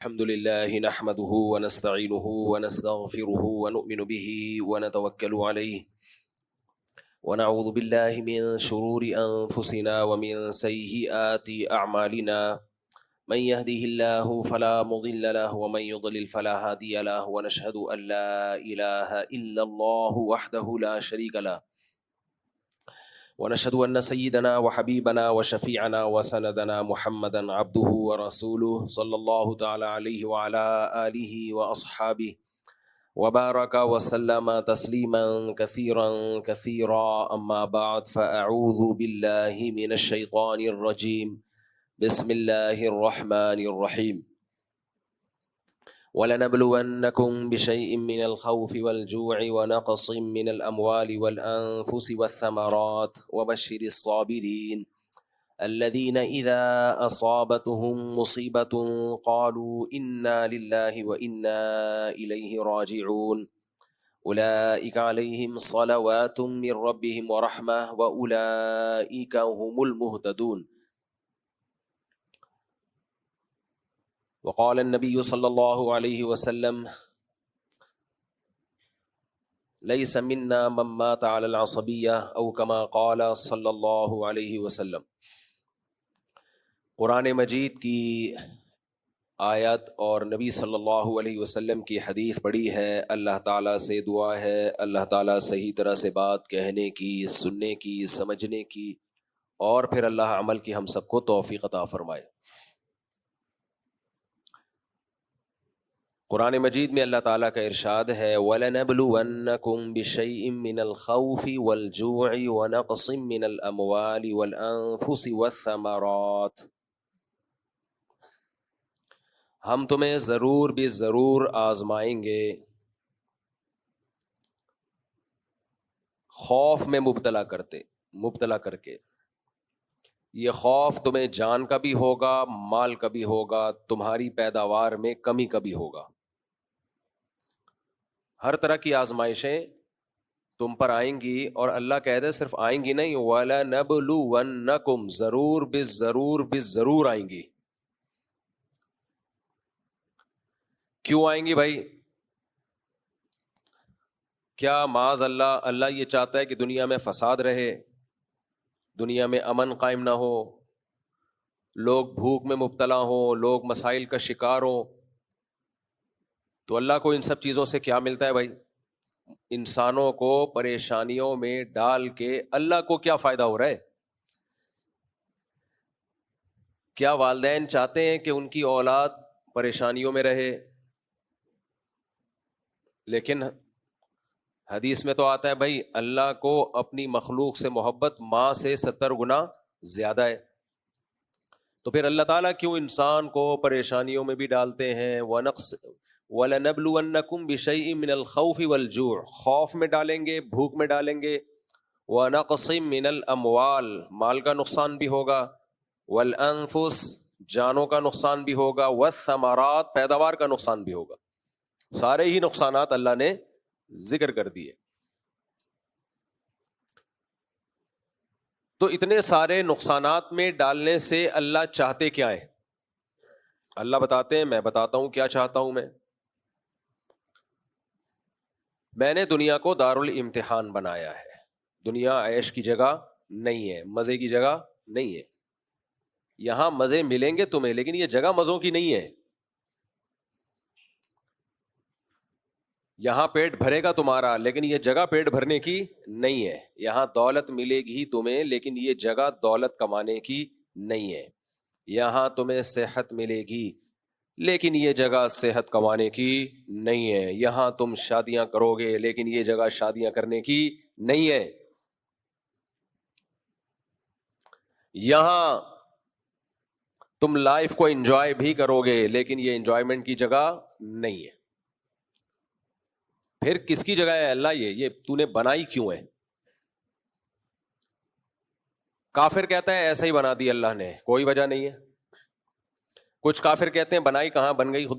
الحمد لله نحمده ونستعينه ونستغفره ونؤمن به ونتوكل عليه ونعوذ بالله من شرور أنفسنا ومن سيئات أعمالنا من يهده الله فلا مضل له ومن يضلل فلا هادي له ونشهد أن لا إله إلا الله وحده لا شريك له ونشهد أن سيدنا وحبيبنا وشفيعنا وسندنا محمدا عبده ورسوله صلى الله تعالى عليه وعلى آله وأصحابه وبارك وسلم تسليما كثيرا كثيرا أما بعد فأعوذ بالله من الشيطان الرجيم بسم الله الرحمن الرحيم وَلَنَبْلُوَنَّكُمْ بِشَيْءٍ مِّنَ الْخَوْفِ وَالْجُوعِ وَنَقْصٍ مِّنَ الْأَمْوَالِ وَالْأَنفُسِ وَالثَّمَرَاتِ وَبَشِّرِ الصَّابِرِينَ الَّذِينَ إِذَا أَصَابَتْهُم مُّصِيبَةٌ قَالُوا إِنَّا لِلَّهِ وَإِنَّا إِلَيْهِ رَاجِعُونَ أُولَٰئِكَ عَلَيْهِمْ صَلَوَاتٌ مِّن رَّبِّهِمْ وَرَحْمَةٌ وَأُولَٰئِكَ هُمُ الْمُهْتَدُونَ وقال النبي صلى الله عليه وسلم ليس منا من مات على العصبية أو كما قال صلی اللہ علیہ وسلم۔ قرآن مجید کی آیت اور نبی صلی اللہ علیہ وسلم کی حدیث پڑھی ہے۔ اللہ تعالیٰ سے دعا ہے اللہ تعالیٰ صحیح طرح سے بات کہنے کی، سننے کی، سمجھنے کی، اور پھر اللہ عمل کی ہم سب کو توفیق عطا فرمائے۔ قرآن مجید میں اللہ تعالیٰ کا ارشاد ہے وَلَنَبْلُوَنَّكُمْ بِشَيْءٍ مِّنَ الْخَوْفِ وَالْجُوعِ وَنَقْصٍ مِّنَ الْأَمْوَالِ وَالْأَنفُسِ وَالثَّمَرَاتِ، ہم تمہیں ضرور بھی ضرور آزمائیں گے، خوف میں مبتلا کر کے۔ یہ خوف تمہیں جان کا بھی ہوگا، مال کا بھی ہوگا، تمہاری پیداوار میں کمی کا بھی ہوگا۔ ہر طرح کی آزمائشیں تم پر آئیں گی، اور اللہ کہہ دے صرف آئیں گی نہیں، وَلَنَبْلُوَنَّكُمْ ضرور آئیں گی۔ کیوں آئیں گی بھائی؟ کیا معاذ اللہ یہ چاہتا ہے کہ دنیا میں فساد رہے، دنیا میں امن قائم نہ ہو، لوگ بھوک میں مبتلا ہوں، لوگ مسائل کا شکار ہوں؟ تو اللہ کو ان سب چیزوں سے کیا ملتا ہے بھائی؟ انسانوں کو پریشانیوں میں ڈال کے اللہ کو کیا فائدہ ہو رہا ہے؟ کیا والدین چاہتے ہیں کہ ان کی اولاد پریشانیوں میں رہے؟ لیکن حدیث میں تو آتا ہے بھائی اللہ کو اپنی مخلوق سے محبت ماں سے 70 گنا زیادہ ہے۔ تو پھر اللہ تعالیٰ کیوں انسان کو پریشانیوں میں بھی ڈالتے ہیں؟ وَلَنَبْلُوَنَّكُمْ بِشَيْءٍ مِّنَ الْخَوْفِ وَالْجُوعِ، خوف میں ڈالیں گے، بھوک میں ڈالیں گے، وَنَقْصٍ مِّنَ الْأَمْوَالِ، مال کا نقصان بھی ہوگا، وَالْأَنفُسِ، جانوں کا نقصان بھی ہوگا، وَالثَّمَرَاتِ، پیداوار کا نقصان بھی ہوگا۔ سارے ہی نقصانات اللہ نے ذکر کر دیے۔ تو اتنے سارے نقصانات میں ڈالنے سے اللہ چاہتے کیا ہیں؟ اللہ بتاتے ہیں، میں بتاتا ہوں کیا چاہتا ہوں۔ میں نے دنیا کو دارالامتحان بنایا ہے۔ دنیا عیش کی جگہ نہیں ہے، مزے کی جگہ نہیں ہے۔ یہاں مزے ملیں گے تمہیں، لیکن یہ جگہ مزوں کی نہیں ہے۔ یہاں پیٹ بھرے گا تمہارا، لیکن یہ جگہ پیٹ بھرنے کی نہیں ہے۔ یہاں دولت ملے گی تمہیں، لیکن یہ جگہ دولت کمانے کی نہیں ہے۔ یہاں تمہیں صحت ملے گی، لیکن یہ جگہ صحت کمانے کی نہیں ہے۔ یہاں تم شادیاں کرو گے، لیکن یہ جگہ شادیاں کرنے کی نہیں ہے۔ یہاں تم لائف کو انجوائے بھی کرو گے، لیکن یہ انجوائمنٹ کی جگہ نہیں ہے۔ پھر کس کی جگہ ہے اللہ؟ یہ تو نے بنائی کیوں ہے؟ کافر کہتا ہے ایسا ہی بنا دی اللہ نے، کوئی وجہ نہیں ہے۔ کچھ کافر کہتے ہیں بنائی کہاں، بن گئی خود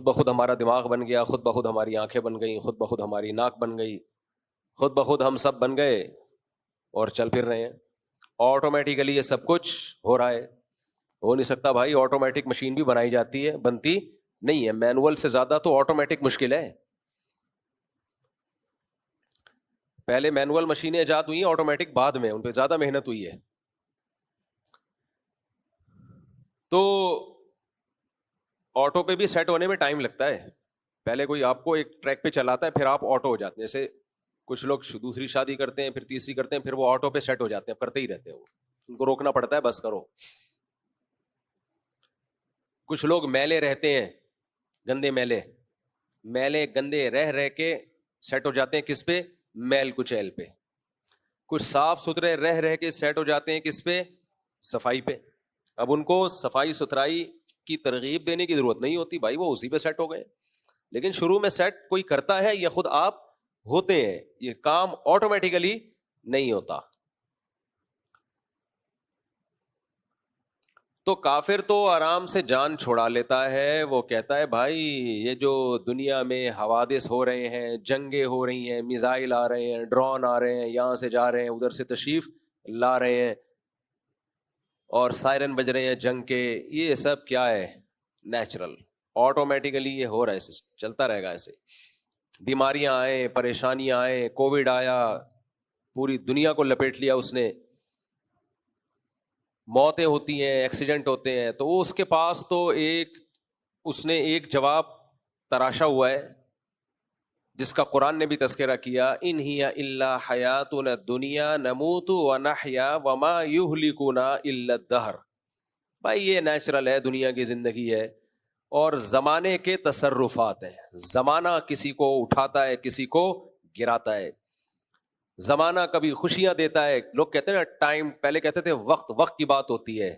بخود ہمارا دماغ بن گیا، خود بخود ہماری آنکھیں بن گئیں، خود بخود ہماری ناک بن گئی، خود بخود ہم سب بن گئے اور چل پھر رہے ہیں۔ آٹومیٹیکلی یہ سب کچھ ہو رہا ہے۔ ہو نہیں سکتا بھائی. آٹومیٹک مشین بھی بنائی جاتی ہے, بنتی نہیں ہے. مینول سے زیادہ تو آٹومیٹک مشکل ہے. پہلے مینول مشینیں ایجاد ہوئی ہیں, آٹومیٹک بعد میں, ان پہ زیادہ محنت ہوئی ہے. تو آٹو پہ بھی سیٹ ہونے میں ٹائم لگتا ہے. پہلے کوئی آپ کو ایک ٹریک پہ چلاتا ہے, پھر آپ آٹو ہو جاتے ہیں. جیسے کچھ لوگ دوسری شادی کرتے ہیں, پھر تیسری کرتے ہیں, پھر وہ آٹو پہ سیٹ ہو جاتے ہیں, کرتے ہی رہتے ہیں. وہ ان کو روکنا پڑتا ہے, بس کرو. کچھ لوگ میلے رہتے ہیں, گندے میلے گندے رہ کے سیٹ ہو جاتے ہیں کس پہ؟ میل کچیل پہ. کچھ صاف ستھرے رہ کے سیٹ ہو جاتے ہیں کس پہ؟ صفائی پہ. اب ان کو صفائی ستھرائی کی ترغیب دینے کی ضرورت نہیں ہوتی بھائی, وہ اسی پہ سیٹ ہو گئے. لیکن شروع میں سیٹ کوئی کرتا ہے یا خود آپ ہوتے ہیں؟ یہ کام آٹومیٹیکلی نہیں ہوتا. تو کافر تو آرام سے جان چھوڑا لیتا ہے. وہ کہتا ہے بھائی یہ جو دنیا میں حوادث ہو رہے ہیں, جنگیں ہو رہی ہیں, میزائل آ رہے ہیں, ڈرون آ رہے ہیں, یہاں سے جا رہے ہیں, ادھر سے تشریف لا رہے ہیں, اور سائرن بج رہے ہیں جنگ کے, یہ سب کیا ہے؟ نیچرل, آٹومیٹیکلی یہ ہو رہا ہے, چلتا رہے گا ایسے. بیماریاں آئیں, پریشانیاں آئیں, کووڈ آیا, پوری دنیا کو لپیٹ لیا اس نے, موتیں ہوتی ہیں, ایکسیڈنٹ ہوتے ہیں. تو اس کے پاس تو اس نے ایک جواب تراشا ہوا ہے جس کا قرآن نے بھی تذکرہ کیا, ان ہی الا حیاتنا الدنیا نموت ونحیا وما یہلکنا الا الدہر. بھائی یہ نیچرل ہے, دنیا کی زندگی ہے, اور زمانے کے تصرفات ہیں. زمانہ کسی کو اٹھاتا ہے, کسی کو گراتا ہے. زمانہ کبھی خوشیاں دیتا ہے. لوگ کہتے ہیں ٹائم, پہلے کہتے تھے وقت کی بات ہوتی ہے,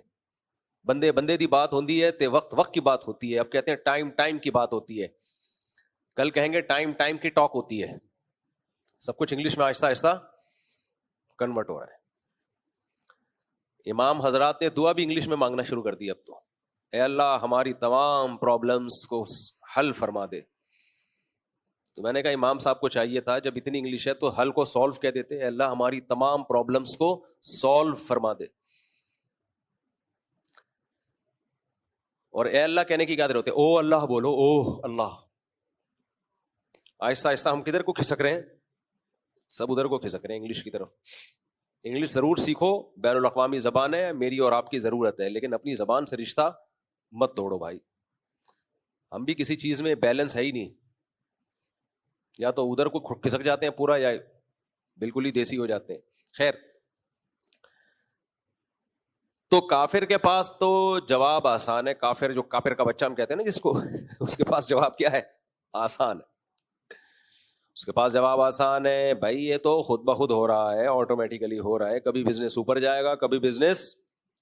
بندے دی بات ہوتی ہے, تے وقت کی بات ہوتی ہے. اب کہتے ہیں ٹائم کی بات ہوتی ہے. کل کہیں گے ٹائم کی ٹاک ہوتی ہے. سب کچھ انگلش میں آہستہ آہستہ کنورٹ ہو رہا ہے. امام حضرات نے دعا بھی انگلش میں مانگنا شروع کر دی اب تو. اے اللہ ہماری تمام پرابلمز کو حل فرما دے. تو میں نے کہا امام صاحب کو چاہیے تھا جب اتنی انگلش ہے تو حل کو سولو کہہ دیتے. اے اللہ ہماری تمام پرابلمز کو سولو فرما دے. اور اے اللہ کہنے کی کیا ضرورت ہے؟ او اللہ بولو, او اللہ. آہستہ آہستہ ہم کدھر کو کھسک رہے ہیں؟ سب ادھر کو کھسک رہے ہیں, انگلش کی طرف. انگلش ضرور سیکھو, بین الاقوامی زبان ہے, میری اور آپ کی ضرورت ہے, لیکن اپنی زبان سے رشتہ مت توڑو بھائی. ہم بھی کسی چیز میں بیلنس ہے ہی نہیں, یا تو ادھر کو کھسک جاتے ہیں پورا, یا بالکل ہی دیسی ہو جاتے ہیں. خیر, تو کافر کے پاس تو جواب آسان ہے. کافر کا بچہ ہم کہتے ہیں نا جس کو, اس کے پاس جواب کیا ہے؟ آسان ہے. اس کے پاس جواب آسان ہے بھائی, یہ تو خود بخود ہو رہا ہے, آٹومیٹیکلی ہو رہا ہے. کبھی بزنس اوپر جائے گا, کبھی بزنس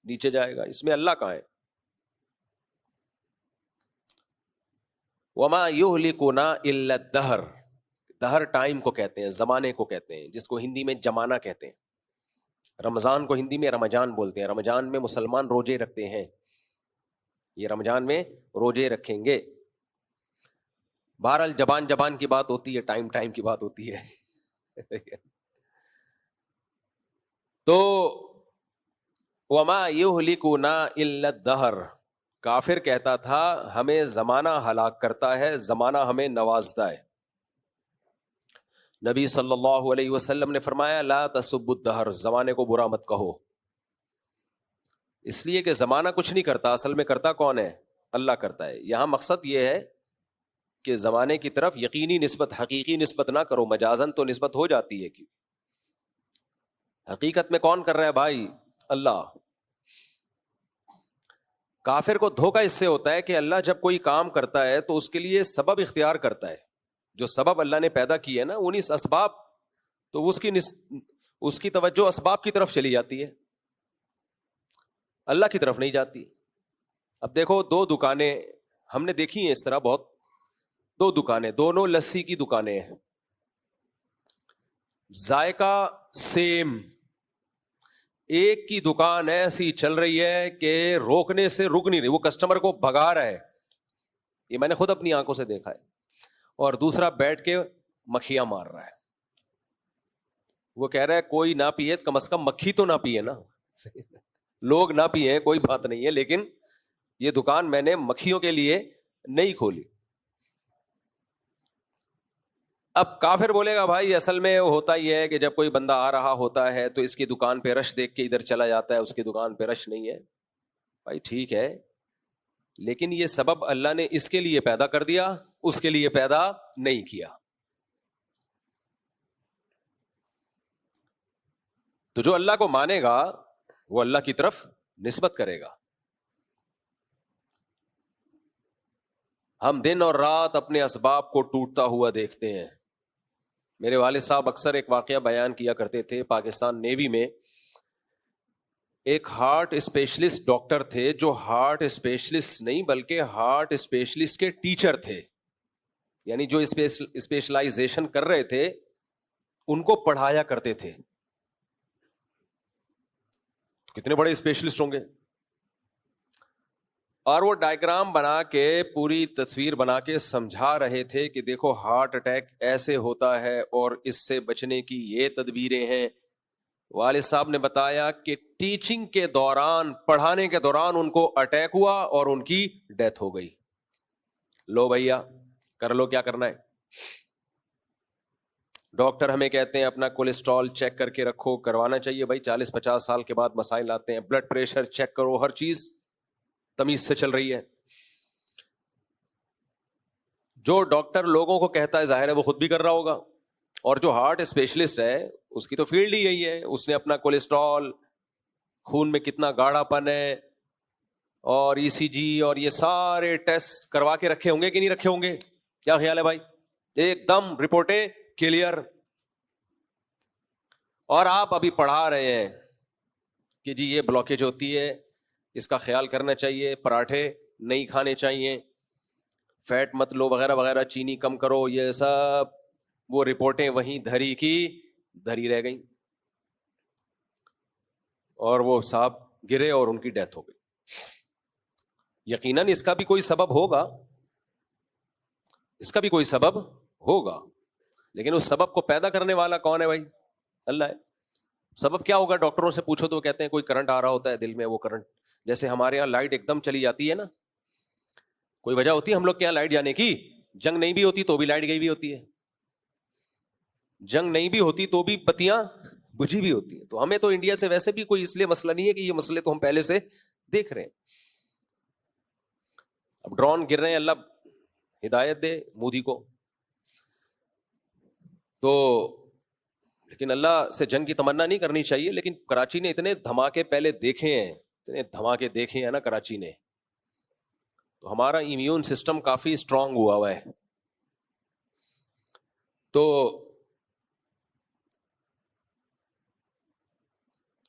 نیچے جائے گا, اس میں اللہ کہاں ہے؟ وما یہلکنا الا الدہر. دہر ٹائم کو کہتے ہیں, زمانے کو کہتے ہیں, جس کو ہندی میں زمانہ کہتے ہیں. رمضان کو ہندی میں رمضان بولتے ہیں. رمضان میں مسلمان روزے رکھتے ہیں, یہ رمضان میں روزے رکھیں گے. بہرحال زبان کی بات ہوتی ہے, ٹائم کی بات ہوتی ہے. تو وما یہلکنا الا الدہر, کافر کہتا تھا ہمیں زمانہ ہلاک کرتا ہے, زمانہ ہمیں نوازتا ہے. نبی صلی اللہ علیہ وسلم نے فرمایا لا تسبوا الدہر, زمانے کو برا مت کہو. اس لیے کہ زمانہ کچھ نہیں کرتا, اصل میں کرتا کون ہے؟ اللہ کرتا ہے. یہاں مقصد یہ ہے کہ زمانے کی طرف یقینی نسبت, حقیقی نسبت نہ کرو. مجازن تو نسبت ہو جاتی ہے, حقیقت میں کون کر رہا ہے بھائی؟ اللہ. کافر کو دھوکہ اس سے ہوتا ہے کہ اللہ جب کوئی کام کرتا ہے تو اس کے لیے سبب اختیار کرتا ہے. جو سبب اللہ نے پیدا کی ہے نا, انہی اسباب, تو اس کی توجہ اسباب کی طرف چلی جاتی ہے, اللہ کی طرف نہیں جاتی. اب دیکھو, دو دکانیں ہم نے دیکھی ہیں اس طرح بہت, دو دکانیں, دونوں لسی کی دکانیں ہیں, ذائقہ سیم. ایک کی دکان ایسی چل رہی ہے کہ روکنے سے رک نہیں رہی, وہ کسٹمر کو بھگا رہا ہے, یہ میں نے خود اپنی آنکھوں سے دیکھا ہے. اور دوسرا بیٹھ کے مکھیاں مار رہا ہے. وہ کہہ رہا ہے کوئی نہ پیے, کم از کم مکھی تو نہ پیے نا. لوگ نہ پیئیں کوئی بات نہیں ہے، لیکن یہ دکان میں نے مکھیوں کے لیے نہیں کھولی. اب کافر بولے گا بھائی اصل میں ہوتا ہی ہے کہ جب کوئی بندہ آ رہا ہوتا ہے تو اس کی دکان پہ رش دیکھ کے ادھر چلا جاتا ہے، اس کی دکان پہ رش نہیں ہے. بھائی ٹھیک ہے، لیکن یہ سبب اللہ نے اس کے لیے پیدا کر دیا، اس کے لیے پیدا نہیں کیا. تو جو اللہ کو مانے گا وہ اللہ کی طرف نسبت کرے گا. ہم دن اور رات اپنے اسباب کو ٹوٹتا ہوا دیکھتے ہیں. میرے والد صاحب اکثر ایک واقعہ بیان کیا کرتے تھے. پاکستان نیوی میں ایک ہارٹ اسپیشلسٹ ڈاکٹر تھے جو ہارٹ اسپیشلسٹ نہیں بلکہ ہارٹ اسپیشلسٹ کے ٹیچر تھے، یعنی جو اسپیشلائزیشن کر رہے تھے ان کو پڑھایا کرتے تھے. کتنے بڑے اسپیشلسٹ ہوں گے. اور وہ ڈائیگرام بنا کے پوری تصویر بنا کے سمجھا رہے تھے کہ دیکھو ہارٹ اٹیک ایسے ہوتا ہے اور اس سے بچنے کی یہ تدبیریں ہیں. والد صاحب نے بتایا کہ ٹیچنگ کے دوران، پڑھانے کے دوران ان کو اٹیک ہوا اور ان کی ڈیتھ ہو گئی. لو بھیا کر لو کیا کرنا ہے. ڈاکٹر ہمیں کہتے ہیں اپنا کولیسٹرول چیک کر کے رکھو، کروانا چاہیے بھائی. 40-50 سال کے بعد مسائل آتے ہیں. بلڈ پریشر چیک کرو، ہر چیز تمیز سے چل رہی ہے. جو ڈاکٹر لوگوں کو کہتا ہے ظاہر ہے وہ خود بھی کر رہا ہوگا، اور جو ہارٹ اسپیشلسٹ ہے اس کی تو فیلڈ ہی یہی ہے. اس نے اپنا کولیسٹرول، خون میں کتنا گاڑھا پن ہے اور ای سی جی اور یہ سارے ٹیسٹ کروا کے رکھے ہوں گے کہ نہیں رکھے ہوں گے. کیا خیال ہے بھائی؟ ایک دم رپورٹیں کلیئر. اور آپ ابھی پڑھا رہے ہیں کہ جی یہ بلاکیج ہوتی ہے، اس کا خیال کرنا چاہیے، پراٹھے نہیں کھانے چاہیے، فیٹ مت لو وغیرہ وغیرہ، چینی کم کرو. یہ سب وہ رپورٹیں وہیں دھری کی دھری رہ گئیں اور وہ صاحب گرے اور ان کی ڈیتھ ہو گئی. یقیناً اس کا بھی کوئی سبب ہوگا، اس کا بھی کوئی سبب ہوگا، لیکن اس سبب کو پیدا کرنے والا کون ہے بھائی؟ اللہ ہے. سبب کیا ہوگا؟ ڈاکٹروں سے پوچھو تو کہتے ہیں کوئی کرنٹ آ رہا ہوتا ہے دل میں. وہ کرنٹ جیسے ہمارے یہاں لائٹ ایک دم چلی جاتی ہے نا، کوئی وجہ ہوتی ہے ہم لوگ کے یہاں لائٹ جانے کی؟ جنگ نہیں بھی ہوتی تو بھی لائٹ گئی بھی ہوتی ہے، جنگ نہیں بھی ہوتی تو بھی بتیاں بجھی بھی ہوتی ہیں. تو ہمیں تو انڈیا سے ویسے بھی کوئی اس لیے مسئلہ نہیں ہے کہ یہ مسئلے تو ہم پہلے سے دیکھ رہے ہیں. اب ڈرون گر رہے ہیں، اللہ ہدایت دے مودی کو. تو لیکن اللہ سے جنگ کی تمنا نہیں کرنی چاہیے. لیکن کراچی نے اتنے دھماکے پہلے دیکھے ہیں، اتنے دھماکے دیکھے ہیں نا کراچی نے، تو ہمارا امیون سسٹم کافی اسٹرانگ ہوا ہے. تو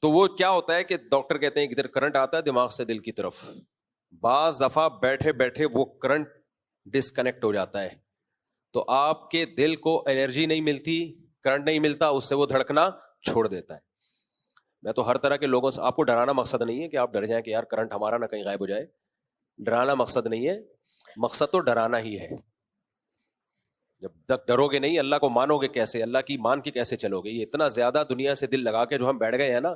وہ کیا ہوتا ہے کہ ڈاکٹر کہتے ہیں کہ ادھر کرنٹ آتا ہے دماغ سے دل کی طرف، بعض دفعہ بیٹھے بیٹھے وہ کرنٹ ڈسکنیکٹ ہو جاتا ہے تو آپ کے دل کو انرجی نہیں ملتی، کرنٹ نہیں ملتا، اس سے وہ دھڑکنا چھوڑ دیتا ہے. میں تو ہر طرح کے لوگوں سے، آپ کو ڈرانا مقصد نہیں ہے کہ آپ ڈر جائیں کہ یار کرنٹ ہمارا نہ کہیں غائب ہو جائے. ڈرانا مقصد نہیں ہے، مقصد تو ڈرانا ہی ہے. جب تک ڈرو گے نہیں، اللہ کو مانو گے کیسے؟ اللہ کی مان کے کیسے چلو گے؟ یہ اتنا زیادہ دنیا سے دل لگا کے جو ہم بیٹھ گئے ہیں نا،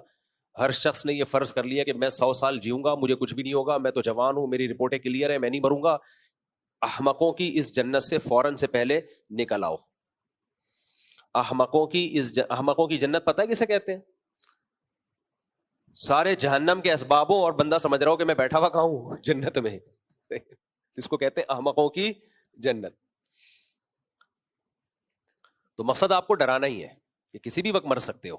ہر شخص نے یہ فرض کر لیا کہ میں 100 سال جیوں گا، مجھے کچھ بھی نہیں ہوگا، میں تو جوان ہوں، میری رپورٹیں کلیئر ہیں، میں نہیں مروں گا. احمقوں کی اس جنت سے فوراً سے پہلے نکل آؤ. احمقوں کی جنت پتہ ہے کسے کہتے ہیں؟ سارے جہنم کے اسبابوں اور بندہ سمجھ رہا ہو کہ میں بیٹھا ہوا کہاں ہوں جنت میں، اس کو کہتے ہیں احمقوں کی جنت. تو مقصد آپ کو ڈرانا ہی ہے کہ کسی بھی وقت مر سکتے ہو.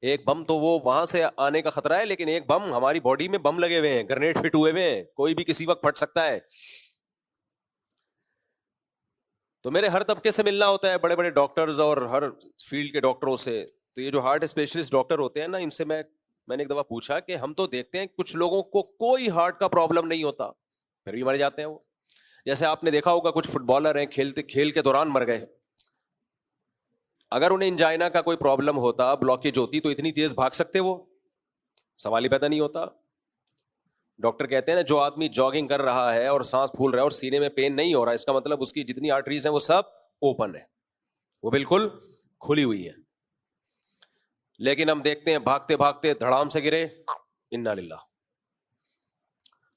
ایک بم تو وہ وہاں سے آنے کا خطرہ ہے، لیکن ایک بم ہماری باڈی میں بم لگے ہوئے ہیں، گرنیڈ فٹ ہوئے ہوئے ہیں، کوئی بھی کسی وقت پھٹ سکتا ہے. تو میرے ہر طبقے سے ملنا ہوتا ہے، بڑے بڑے ڈاکٹرز اور ہر فیلڈ کے ڈاکٹروں سے. تو یہ جو ہارٹ اسپیشلسٹ ڈاکٹر ہوتے ہیں نا، ان سے میں نے ایک دفعہ پوچھا کہ ہم تو دیکھتے ہیں کچھ لوگوں کو کوئی ہارٹ کا پرابلم نہیں ہوتا پھر بھی مر جاتے ہیں وہ. جیسے آپ نے دیکھا ہوگا کچھ فٹ بالر ہیں، کھیل کے دوران مر گئے. اگر انہیں انجائنا کا کوئی پرابلم ہوتا، بلاکیج ہوتی، تو اتنی تیز بھاگ سکتے وہ؟ سوال ہی پیدا نہیں ہوتا. ڈاکٹر کہتے ہیں نا، جو آدمی جاگنگ کر رہا ہے اور سانس پھول رہا ہے اور سینے میں پین نہیں ہو رہا، اس کا مطلب اس کی جتنی آرٹریز ہیں وہ سب اوپن ہے، وہ بالکل کھلی ہوئی ہے. لیکن ہم دیکھتے ہیں بھاگتے بھاگتے دھڑام سے گرے، انا للہ۔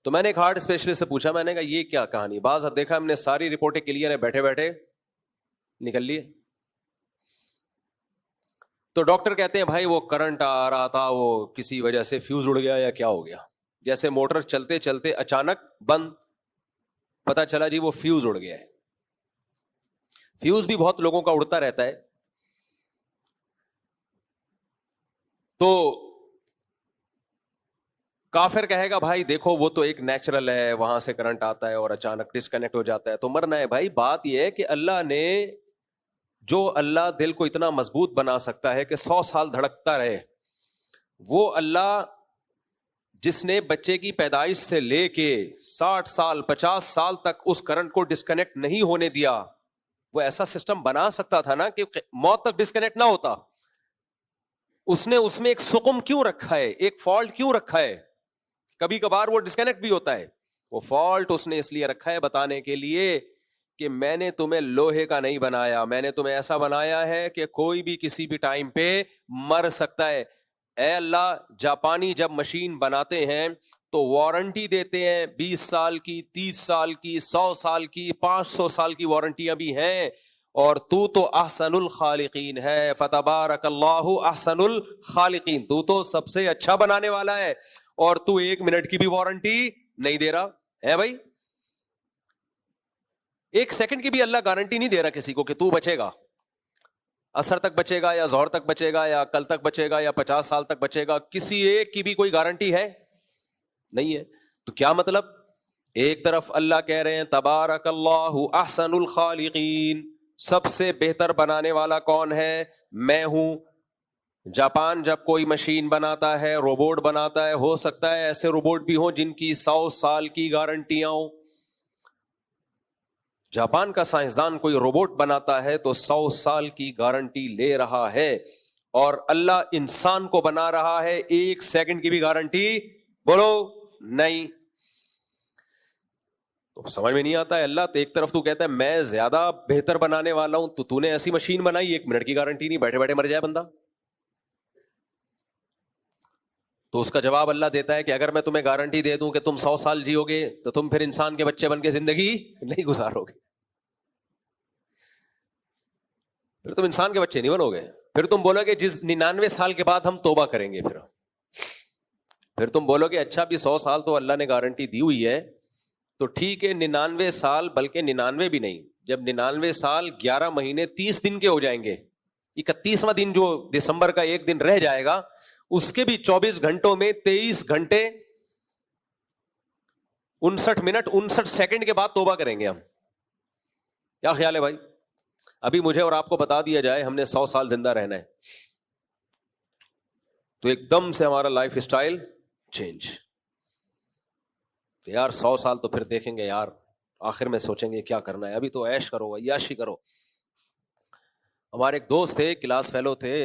تو میں نے ایک ہارٹ اسپیشلسٹ سے پوچھا، میں نے کہا یہ کیا کہانی؟ بعض دیکھا ہم نے ساری رپورٹیں کلیئر ہیں، بیٹھے بیٹھے نکل لیے۔ تو ڈاکٹر کہتے ہیں بھائی وہ کرنٹ آ رہا تھا، وہ کسی وجہ سے فیوز اڑ گیا یا کیا ہو گیا، جیسے موٹر چلتے چلتے اچانک بند، پتا چلا جی وہ فیوز اڑ گیا ہے۔ فیوز بھی بہت لوگوں کا اڑتا رہتا ہے۔ تو کافر کہے گا بھائی دیکھو وہ تو ایک نیچرل ہے، وہاں سے کرنٹ آتا ہے اور اچانک ڈسکنیکٹ ہو جاتا ہے تو مرنا ہے۔ بھائی بات یہ ہے کہ اللہ نے اللہ دل کو اتنا مضبوط بنا سکتا ہے کہ 100 سال دھڑکتا رہے، وہ اللہ جس نے بچے کی پیدائش سے لے کے 60 سال 50 سال تک اس کرنٹ کو ڈسکنیکٹ نہیں ہونے دیا، وہ ایسا سسٹم بنا سکتا تھا نا کہ موت تک ڈسکنیکٹ نہ ہوتا۔ اس نے اس میں ایک سقم کیوں رکھا ہے، ایک فالٹ کیوں رکھا ہے؟ کبھی کبھار وہ ڈسکنیکٹ بھی ہوتا ہے، وہ فالٹ اس نے اس لیے رکھا ہے بتانے کے لیے کہ میں نے تمہیں لوہے کا نہیں بنایا، میں نے تمہیں ایسا بنایا ہے کہ کوئی بھی کسی بھی ٹائم پہ مر سکتا ہے۔ اے اللہ، جاپانی جب مشین بناتے ہیں تو وارنٹی دیتے ہیں 20 سال کی، 30 سال کی، 100 سال کی، 500 سال کی وارنٹیاں بھی ہیں، اور تو احسن الخالقین ہے، فتبارک اللہ احسن الخالقین، تو سب سے اچھا بنانے والا ہے، اور تو 1 منٹ کی بھی وارنٹی نہیں دے رہا ہے۔ بھائی 1 سیکنڈ کی بھی اللہ گارنٹی نہیں دے رہا کسی کو کہ تو بچے گا، عصر تک بچے گا یا ظہر تک بچے گا یا کل تک بچے گا یا 50 سال تک بچے گا، کسی ایک کی بھی کوئی گارنٹی ہے نہیں ہے۔ تو کیا مطلب؟ ایک طرف اللہ کہہ رہے ہیں تبارک اللہ احسن الخالقین، سب سے بہتر بنانے والا کون ہے؟ میں ہوں۔ جاپان جب کوئی مشین بناتا ہے، روبوٹ بناتا ہے، ہو سکتا ہے ایسے روبوٹ بھی ہوں جن کی 100 سال کی گارنٹیاں ہوں۔ جاپان کا سائنسدان کوئی روبوٹ بناتا ہے تو 100 سال کی گارنٹی لے رہا ہے، اور اللہ انسان کو بنا رہا ہے 1 سیکنڈ کی بھی گارنٹی بولو نہیں۔ تو سمجھ میں نہیں آتا ہے اللہ تو ایک طرف تو کہتا ہے میں زیادہ بہتر بنانے والا ہوں، تو نے ایسی مشین بنائی 1 منٹ کی گارنٹی نہیں، بیٹھے بیٹھے مر جائے بندہ۔ تو اس کا جواب اللہ دیتا ہے کہ اگر میں تمہیں گارنٹی دے دوں کہ تم 100 سال جیو گے تو تم پھر انسان کے بچے بن کے زندگی نہیں گزارو گے، پھر تم انسان کے بچے نہیں بنو گے، پھر تم بولو گے جس 99 سال کے بعد ہم توبہ کریں گے، پھر تم بولو گے اچھا بھی 100 سال تو اللہ نے گارنٹی دی ہوئی ہے، تو ٹھیک ہے 99 سال، بلکہ 99 بھی نہیں، جب 99 سال 11 مہینے 30 دن کے ہو جائیں گے، 31واں دن جو دسمبر کا 1 دن رہ جائے گا، اس کے بھی 24 گھنٹوں میں 23 گھنٹے 59 منٹ 59 سیکنڈ کے بعد توبہ کریں گے ہم۔ کیا خیال ہے بھائی؟ ابھی مجھے اور آپ کو بتا دیا جائے ہم نے 100 سال زندہ رہنا ہے تو ایک دم سے ہمارا لائف اسٹائل چینج، یار 100 سال تو پھر دیکھیں گے یار، آخر میں سوچیں گے کیا کرنا ہے، ابھی تو عیش کرو، عیاشی کرو۔ ہمارے ایک دوست تھے، کلاس فیلو تھے،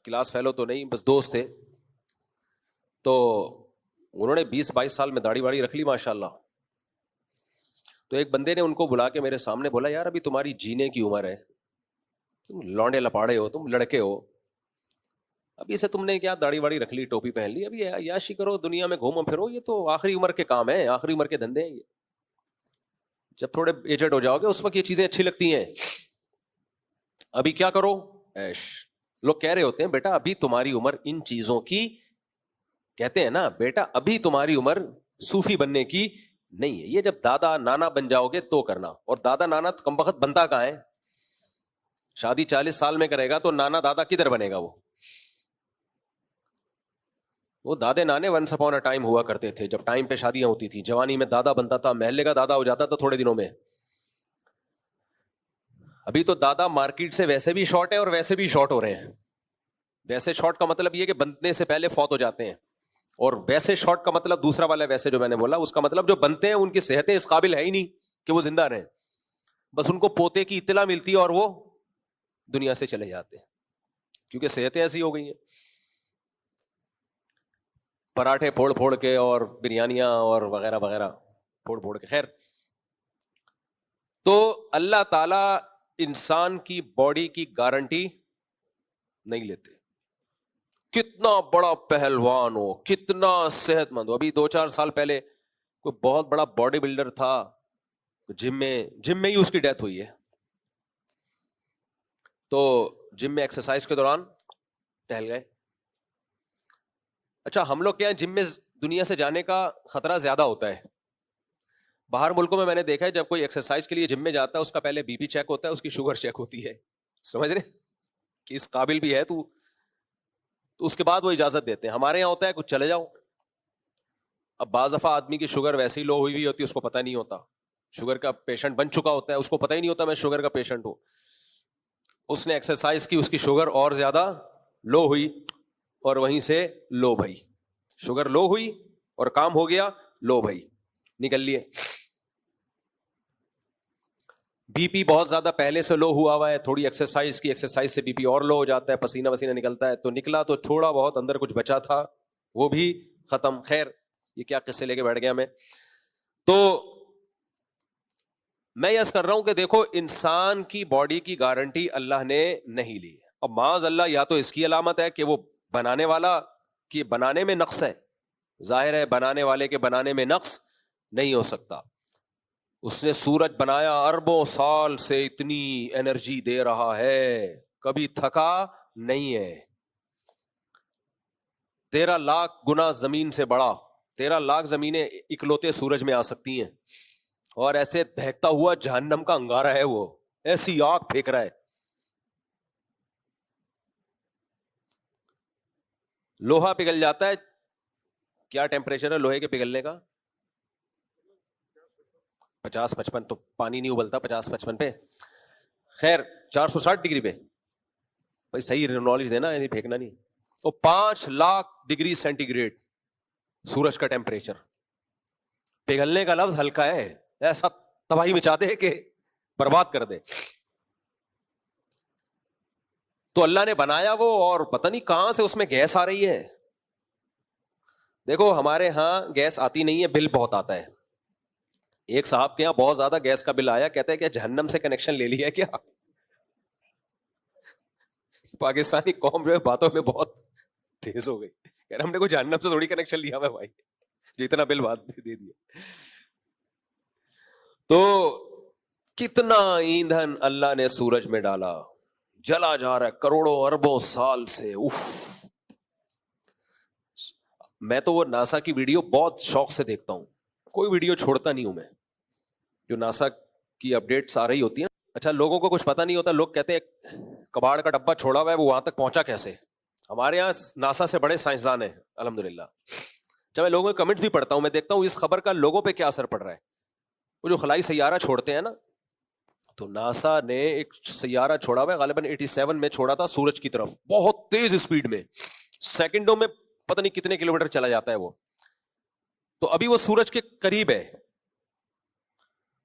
کلاس فیلو تو نہیں بس دوست تھے، تو انہوں نے 20-22 سال میں داڑھی واڑی رکھ لی ماشاءاللہ۔ تو ایک بندے نے ان کو بلا کے میرے سامنے بولا یار ابھی تمہاری جینے کی عمر ہے، تم لونڈے لپاڑے ہو، تم لڑکے ہو، ابھی سے تم نے کیا داڑھی واڑی رکھ لی، ٹوپی پہن لی، ابھی عیاشی کرو، دنیا میں گھومو پھرو، یہ تو آخری عمر کے کام ہیں، آخری عمر کے دھندے ہیں یہ، جب تھوڑے ایجڈ ہو جاؤ گے اس وقت یہ چیزیں اچھی لگتی ہیں، ابھی کیا کرو عیش۔ لوگ کہہ رہے ہوتے ہیں بیٹا ابھی تمہاری عمر ان چیزوں کی، کہتے ہیں نا بیٹا ابھی تمہاری عمر صوفی بننے کی نہیں ہے، یہ جب دادا نانا بن جاؤ گے تو کرنا، اور دادا نانا تو کم وقت بنتا کہاں ہے، شادی 40 سال میں کرے گا تو نانا دادا کدھر بنے گا؟ وہ دادے نانے ونس اپون اے ٹائم ہوا کرتے تھے، جب ٹائم پہ شادیاں ہوتی تھی، جوانی میں دادا بنتا تھا، محلے کا دادا ہو جاتا تھا تھوڑے دنوں میں۔ ابھی تو دادا مارکیٹ سے ویسے بھی شارٹ ہے اور ویسے بھی شارٹ ہو رہے ہیں۔ ویسے شارٹ کا مطلب یہ کہ بننے سے پہلے فوت ہو جاتے ہیں، اور ویسے شارٹ کا مطلب دوسرا والا ویسے جو میں نے بولا اس کا مطلب جو بنتے ہیں ان کی صحتیں اس قابل ہے ہی نہیں کہ وہ زندہ رہیں، بس ان کو پوتے کی اطلاع ملتی ہے اور وہ دنیا سے چلے جاتے ہیں کیونکہ صحتیں ایسی ہو گئی ہیں، پراٹھے پھوڑ پھوڑ کے اور بریانیاں اور وغیرہ وغیرہ پھوڑ پھوڑ کے۔ خیر، تو اللہ تعالی انسان کی باڈی کی گارنٹی نہیں لیتے. کتنا بڑا پہلوان ہو, کتنا صحت مند ہو. ابھی 2-4 سال پہلے کوئی بہت بڑا باڈی بلڈر تھا, جم میں ہی اس کی ڈیتھ ہوئی ہے. تو جم میں ایکسرسائز کے دوران ٹہل گئے. اچھا, ہم لوگ کیا ہے, جم میں دنیا سے جانے کا خطرہ زیادہ ہوتا ہے. باہر ملکوں میں نے دیکھا ہے, جب کوئی ایکسرسائز کے لیے جم میں جاتا ہے, اس کا پہلے بی پی چیک ہوتا ہے, اس کی شوگر چیک ہوتی ہے. سمجھ رہے کہ اس قابل بھی ہے تو اس کے بعد وہ اجازت دیتے ہیں. ہمارے یہاں ہوتا ہے کچھ چلے جاؤ. اب بعض دفعہ آدمی کی شوگر ویسے ہی لو ہوئی ہوئی ہوتی ہے, اس کو پتہ نہیں ہوتا. شوگر کا پیشنٹ بن چکا ہوتا ہے, اس کو پتہ ہی نہیں ہوتا میں شوگر کا پیشنٹ ہوں. اس نے ایکسرسائز کی, اس کی شوگر اور زیادہ لو ہوئی, اور وہیں سے لو بھائی, شوگر لو ہوئی اور کام ہو گیا, لو بھائی نکل لیے. بی پی بہت زیادہ پہلے سے لو ہوا ہے, تھوڑی ایکسرسائز کی, ایکسرسائز سے بی پی اور لو ہو جاتا ہے, پسینہ وسینہ نکلتا ہے. تو نکلا تو تھوڑا بہت اندر کچھ بچا تھا, وہ بھی ختم. خیر, یہ کیا قصے لے کے بیٹھ گیا میں. تو میں یس کر رہا ہوں کہ دیکھو, انسان کی باڈی کی گارنٹی اللہ نے نہیں لی ہے. اب معاذ اللہ, یا تو اس کی علامت ہے کہ وہ بنانے والا کی بنانے میں نقص ہے. ظاہر ہے بنانے والے کے بنانے میں نقص نہیں ہو سکتا. اس نے سورج بنایا, اربوں سال سے اتنی انرجی دے رہا ہے, کبھی تھکا نہیں ہے. 13 لاکھ گنا زمین سے بڑا, 13 لاکھ زمینیں اکلوتے سورج میں آ سکتی ہیں, اور ایسے دہکتا ہوا جہنم کا انگارہ ہے, وہ ایسی آگ پھینک رہا ہے. لوہا پگھل جاتا ہے, کیا ٹیمپریچر ہے لوہے کے پگھلنے کا؟ 50-55. تو پانی نہیں ابلتا 50-55 پہ. خیر 460 ڈگری پہ. بھائی صحیح نالج دینا, یعنی پھینکنا نہیں. تو 5 لاکھ ڈگری سینٹی گریڈ سورج کا ٹیمپریچر. پگھلنے کا لفظ ہلکا ہے, ایسا تباہی مچا دے کہ برباد کر دے. تو اللہ نے بنایا وہ, اور پتہ نہیں کہاں سے اس میں گیس آ رہی ہے. دیکھو ہمارے ہاں گیس آتی نہیں ہے, بل بہت آتا ہے. ایک صاحب کے یہاں بہت زیادہ گیس کا بل آیا, کہتے ہیں کہ جہنم سے کنیکشن لے لیا کیا. پاکستانی قوم جو ہے باتوں میں بہت تیز ہو گئی, کہ ہم نے کوئی جہنم سے تھوڑی کنیکشن لیا ہوا بھائی, جتنا بل بات دے دیا. تو کتنا ایندھن اللہ نے سورج میں ڈالا, جلا جا رہا ہے کروڑوں اربوں سال سے. میں تو وہ ناسا کی ویڈیو بہت شوق سے دیکھتا ہوں, کوئی ویڈیو چھوڑتا نہیں ہوں میں, جو ناسا کی اپڈیٹس آ رہی ہوتی ہیں. اچھا, لوگوں کو کچھ پتا نہیں ہوتا, لوگ کہتے ہیں کباڑ کا ڈبہ چھوڑا ہوا ہے, وہ وہاں تک پہنچا کیسے. ہمارے یہاں ناسا سے بڑے سائنسدان ہیں الحمدللہ. جب میں لوگوں کے کمنٹس بھی پڑھتا ہوں, میں دیکھتا ہوں اس خبر کا لوگوں پہ کیا اثر پڑ رہا ہے. وہ جو خلائی سیارہ چھوڑتے ہیں نا, تو ناسا نے ایک سیارہ چھوڑا ہوا ہے, غالباً 87 میں چھوڑا تھا سورج کی طرف, بہت تیز اسپیڈ میں, سیکنڈوں میں پتہ نہیں کتنے کلومیٹر چلا جاتا ہے وہ. تو ابھی وہ سورج کے قریب ہے,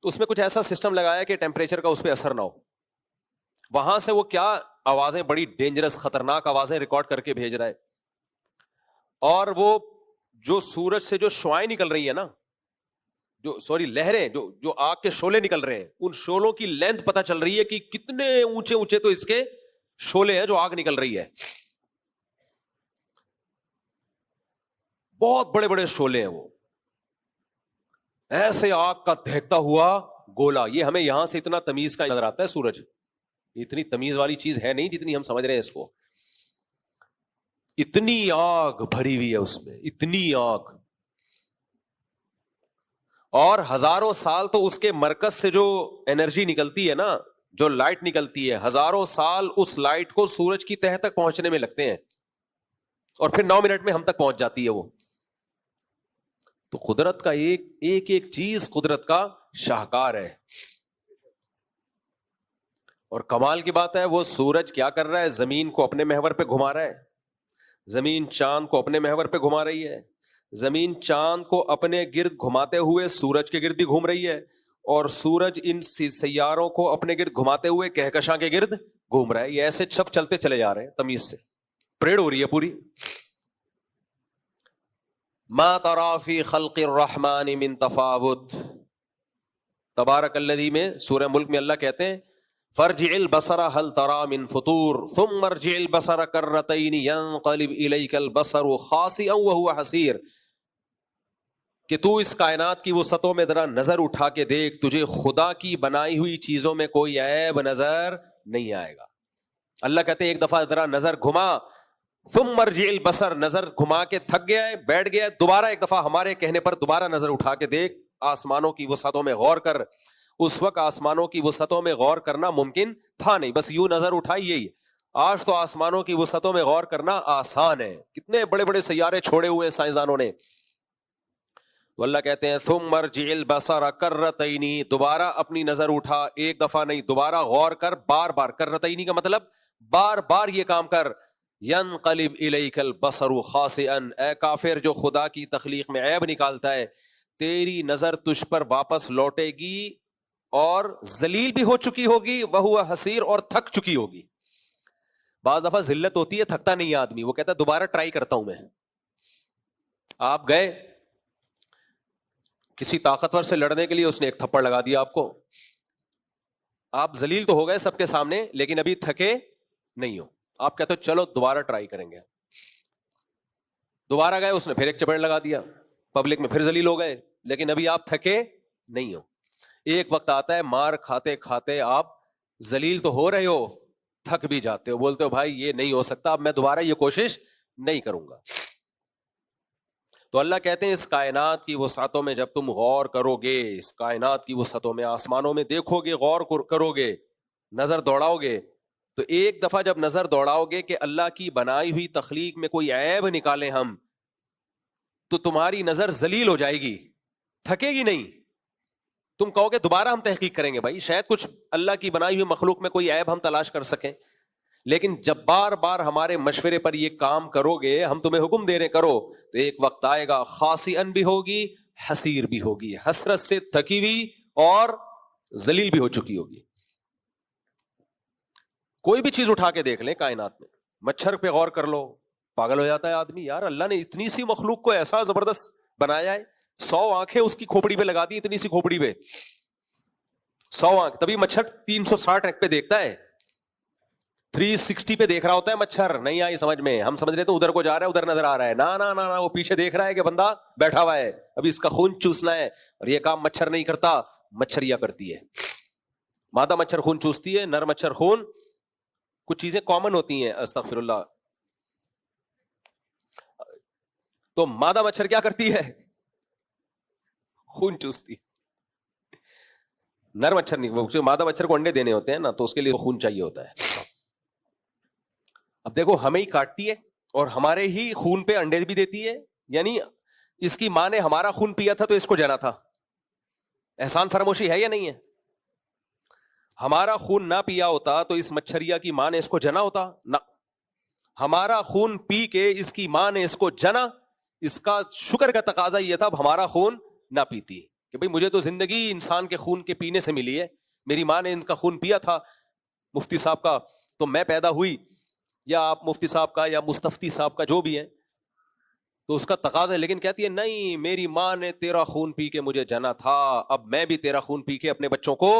تو اس میں کچھ ایسا سسٹم لگایا کہ ٹیمپریچر کا اس پہ اثر نہ ہو. وہاں سے وہ کیا آوازیں, بڑی ڈینجرس خطرناک آوازیں ریکارڈ کر کے بھیج رہا ہے. اور وہ جو سورج سے جو شعاعیں نکل رہی ہیں نا, لہریں, جو آگ کے شعلے نکل رہے ہیں, ان شعلوں کی لینتھ پتہ چل رہی ہے کہ کتنے اونچے اونچے تو اس کے شعلے ہیں جو آگ نکل رہی ہے. بہت بڑے بڑے شعلے ہیں وہ, ایسے آگ کا دہکتا ہوا گولا. یہ ہمیں یہاں سے اتنا تمیز کا نظر آتا ہے سورج, اتنی تمیز والی چیز ہے نہیں جتنی ہم سمجھ رہے ہیں اس کو. اتنی آگ بھری ہوئی ہے اس میں, اتنی آگ. اور ہزاروں سال تو اس کے مرکز سے جو انرجی نکلتی ہے نا, جو لائٹ نکلتی ہے, ہزاروں سال اس لائٹ کو سورج کی تہہ تک پہنچنے میں لگتے ہیں, اور پھر 9 منٹ میں ہم تک پہنچ جاتی ہے وہ. تو قدرت کا ایک چیز قدرت کا شاہکار ہے. اور کمال کی بات ہے, وہ سورج کیا کر رہا ہے, زمین کو اپنے محور پہ گھما رہا ہے, زمین چاند کو اپنے محور پہ گھما رہی ہے, زمین چاند کو اپنے گرد گھماتے ہوئے سورج کے گرد بھی گھوم رہی ہے, اور سورج ان سیاروں کو اپنے گرد گھماتے ہوئے کہکشاں کے گرد گھوم رہا ہے. یہ ایسے چھپ چلتے چلے جا رہے ہیں تمیز سے, پریڈ ہو رہی ہے پوری. ما ترى في خلق الرحمن من تفاوت. تبارک الذی میں سورہ ملک میں اللہ کہتے ہیں فارجع البصر هل ترى من فطور ثم ارجع البصر كرتين ينقلب اليك البصر خاسئا وهو حسير، کہ تو اس کائنات کی وسعتوں میں ذرا نظر اٹھا کے دیکھ، تجھے خدا کی بنائی ہوئی چیزوں میں کوئی عیب نظر نہیں آئے گا. اللہ کہتے ہیں ایک دفعہ ذرا نظر گھما، ثم ارجع البصر، نظر گھما کے تھک گیا ہے، بیٹھ گیا ہے، دوبارہ ایک دفعہ ہمارے کہنے پر دوبارہ نظر اٹھا کے دیکھ، آسمانوں کی وسعتوں میں غور کر. اس وقت آسمانوں کی وسعتوں میں غور کرنا ممکن تھا نہیں، بس یوں نظر اٹھائی یہی. آج تو آسمانوں کی وسعتوں میں غور کرنا آسان ہے، کتنے بڑے بڑے سیارے چھوڑے ہوئے ہیں سائنسدانوں نے. تو اللہ کہتے ہیں ثم ارجع البصر کرتین، دوبارہ اپنی نظر اٹھا، ایک دفعہ نہیں دوبارہ غور کر، بار بار. کرتین کا مطلب بار بار یہ کام کر. ینقلب الیک البصر خاسئا، اے کافر جو خدا کی تخلیق میں عیب نکالتا ہے، تیری نظر تجھ پر واپس لوٹے گی اور ذلیل بھی ہو چکی ہوگی، وہو حسیر، اور تھک چکی ہوگی. بعض دفعہ ذلت ہوتی ہے، تھکتا نہیں ہے آدمی، وہ کہتا ہے دوبارہ ٹرائی کرتا ہوں میں. آپ گئے کسی طاقتور سے لڑنے کے لیے، اس نے ایک تھپڑ لگا دیا آپ کو، آپ ذلیل تو ہو گئے سب کے سامنے لیکن ابھی تھکے نہیں ہو. آپ کہتے ہو چلو دوبارہ ٹرائی کریں گے. دوبارہ گئے، اس نے پھر ایک چپیڑ لگا دیا، پبلک میں پھر ذلیل ہو گئے لیکن ابھی آپ تھکے نہیں ہو. ایک وقت آتا ہے مار کھاتے کھاتے آپ ذلیل تو ہو رہے ہو، تھک بھی جاتے ہو، بولتے ہو بھائی یہ نہیں ہو سکتا، اب میں دوبارہ یہ کوشش نہیں کروں گا. تو اللہ کہتے ہیں اس کائنات کی وسعتوں میں جب تم غور کرو گے، اس کائنات کی وسعتوں میں آسمانوں میں دیکھو گے، غور کرو گے، نظر دوڑاؤ گے، تو ایک دفعہ جب نظر دوڑاؤ گے کہ اللہ کی بنائی ہوئی تخلیق میں کوئی عیب نکالیں ہم، تو تمہاری نظر ذلیل ہو جائے گی، تھکے گی نہیں. تم کہو گے دوبارہ ہم تحقیق کریں گے، بھائی شاید کچھ اللہ کی بنائی ہوئی مخلوق میں کوئی عیب ہم تلاش کر سکیں. لیکن جب بار بار ہمارے مشورے پر یہ کام کرو گے، ہم تمہیں حکم دے رہے کرو، تو ایک وقت آئے گا خاسئن بھی ہوگی، حسیر بھی ہوگی، حسرت سے تھکی ہوئی اور ذلیل بھی ہو چکی ہوگی. کوئی بھی چیز اٹھا کے دیکھ لیں کائنات میں، مچھر پہ غور کر لو، پاگل ہو جاتا ہے آدمی. یار اللہ نے اتنی سی مخلوق کو ایسا زبردست بنایا ہے، 100 آنکھیں اس کی کھوپڑی پہ لگا دی، اتنی سی کھوپڑی پہ 100 آنکھ. تبھی مچھر 360 اینک پہ دیکھتا ہے، 360 پہ دیکھ رہا ہوتا ہے مچھر. نہیں آئی سمجھ میں؟ ہم سمجھ رہے تو ادھر کو جا رہا ہے، ادھر نظر آ رہا ہے. نا وہ پیچھے دیکھ رہا ہے کہ بندہ بیٹھا ہوا ہے، ابھی اس کا خون چوسنا ہے. اور یہ کام مچھر نہیں کرتا، مچھریا کرتی ہے. مادہ مچھر خون چوستی ہے، نر مچھر خون. کچھ چیزیں کامن ہوتی ہیں، استغفر اللہ. تو مادہ مچھر کیا کرتی ہے؟ خون چوستی. نر مچھر نہیں، مادہ مچھر کو انڈے دینے ہوتے ہیں نا، تو اس کے لیے خون چاہیے ہوتا ہے. اب دیکھو ہمیں ہی کاٹتی ہے اور ہمارے ہی خون پہ انڈے بھی دیتی ہے، یعنی اس کی ماں نے ہمارا خون پیا تھا تو اس کو جنا تھا. احسان فراموشی ہے یا نہیں ہے؟ ہمارا خون نہ پیا ہوتا تو اس مچھریا کی ماں نے اس کو جنا ہوتا؟ نہ، ہمارا خون پی کے اس کی ماں نے اس کو جنا. اس کا شکر کا تقاضا یہ تھا اب ہمارا خون نہ پیتی، کہ بھئی مجھے تو زندگی انسان کے خون کے پینے سے ملی ہے، میری ماں نے ان کا خون پیا تھا مفتی صاحب کا تو میں پیدا ہوئی، یا آپ مفتی صاحب کا یا مستفتی صاحب کا جو بھی ہے، تو اس کا تقاضا ہے. لیکن کہتی ہے نہیں، میری ماں نے تیرا خون پی کے مجھے جنا تھا، اب میں بھی تیرا خون پی کے اپنے بچوں کو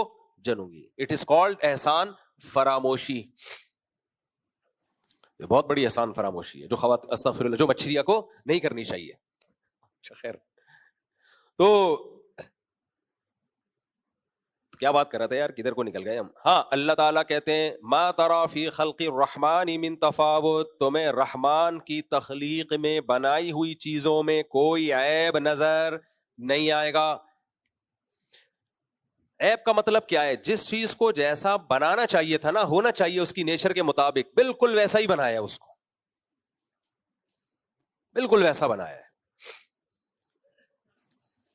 جنوں گی. اٹ از کالڈ احسان فراموشی. بہت بڑی احسان فراموشی ہے جو استغفر اللہ، جو مچھریا کو نہیں کرنی چاہیے. خیر، تو کیا بات کر رہا تھا یار، کدھر کو نکل گئے ہم. ہاں، اللہ تعالیٰ کہتے ہیں ما ترى فی خلق الرحمن من تفاوت، تمہیں رحمان کی تخلیق میں بنائی ہوئی چیزوں میں کوئی عیب نظر نہیں آئے گا. عیب کا مطلب کیا ہے؟ جس چیز کو جیسا بنانا چاہیے تھا نا، ہونا چاہیے اس کی نیچر کے مطابق، بالکل ویسا ہی بنایا ہے، اس کو بالکل ویسا بنایا ہے.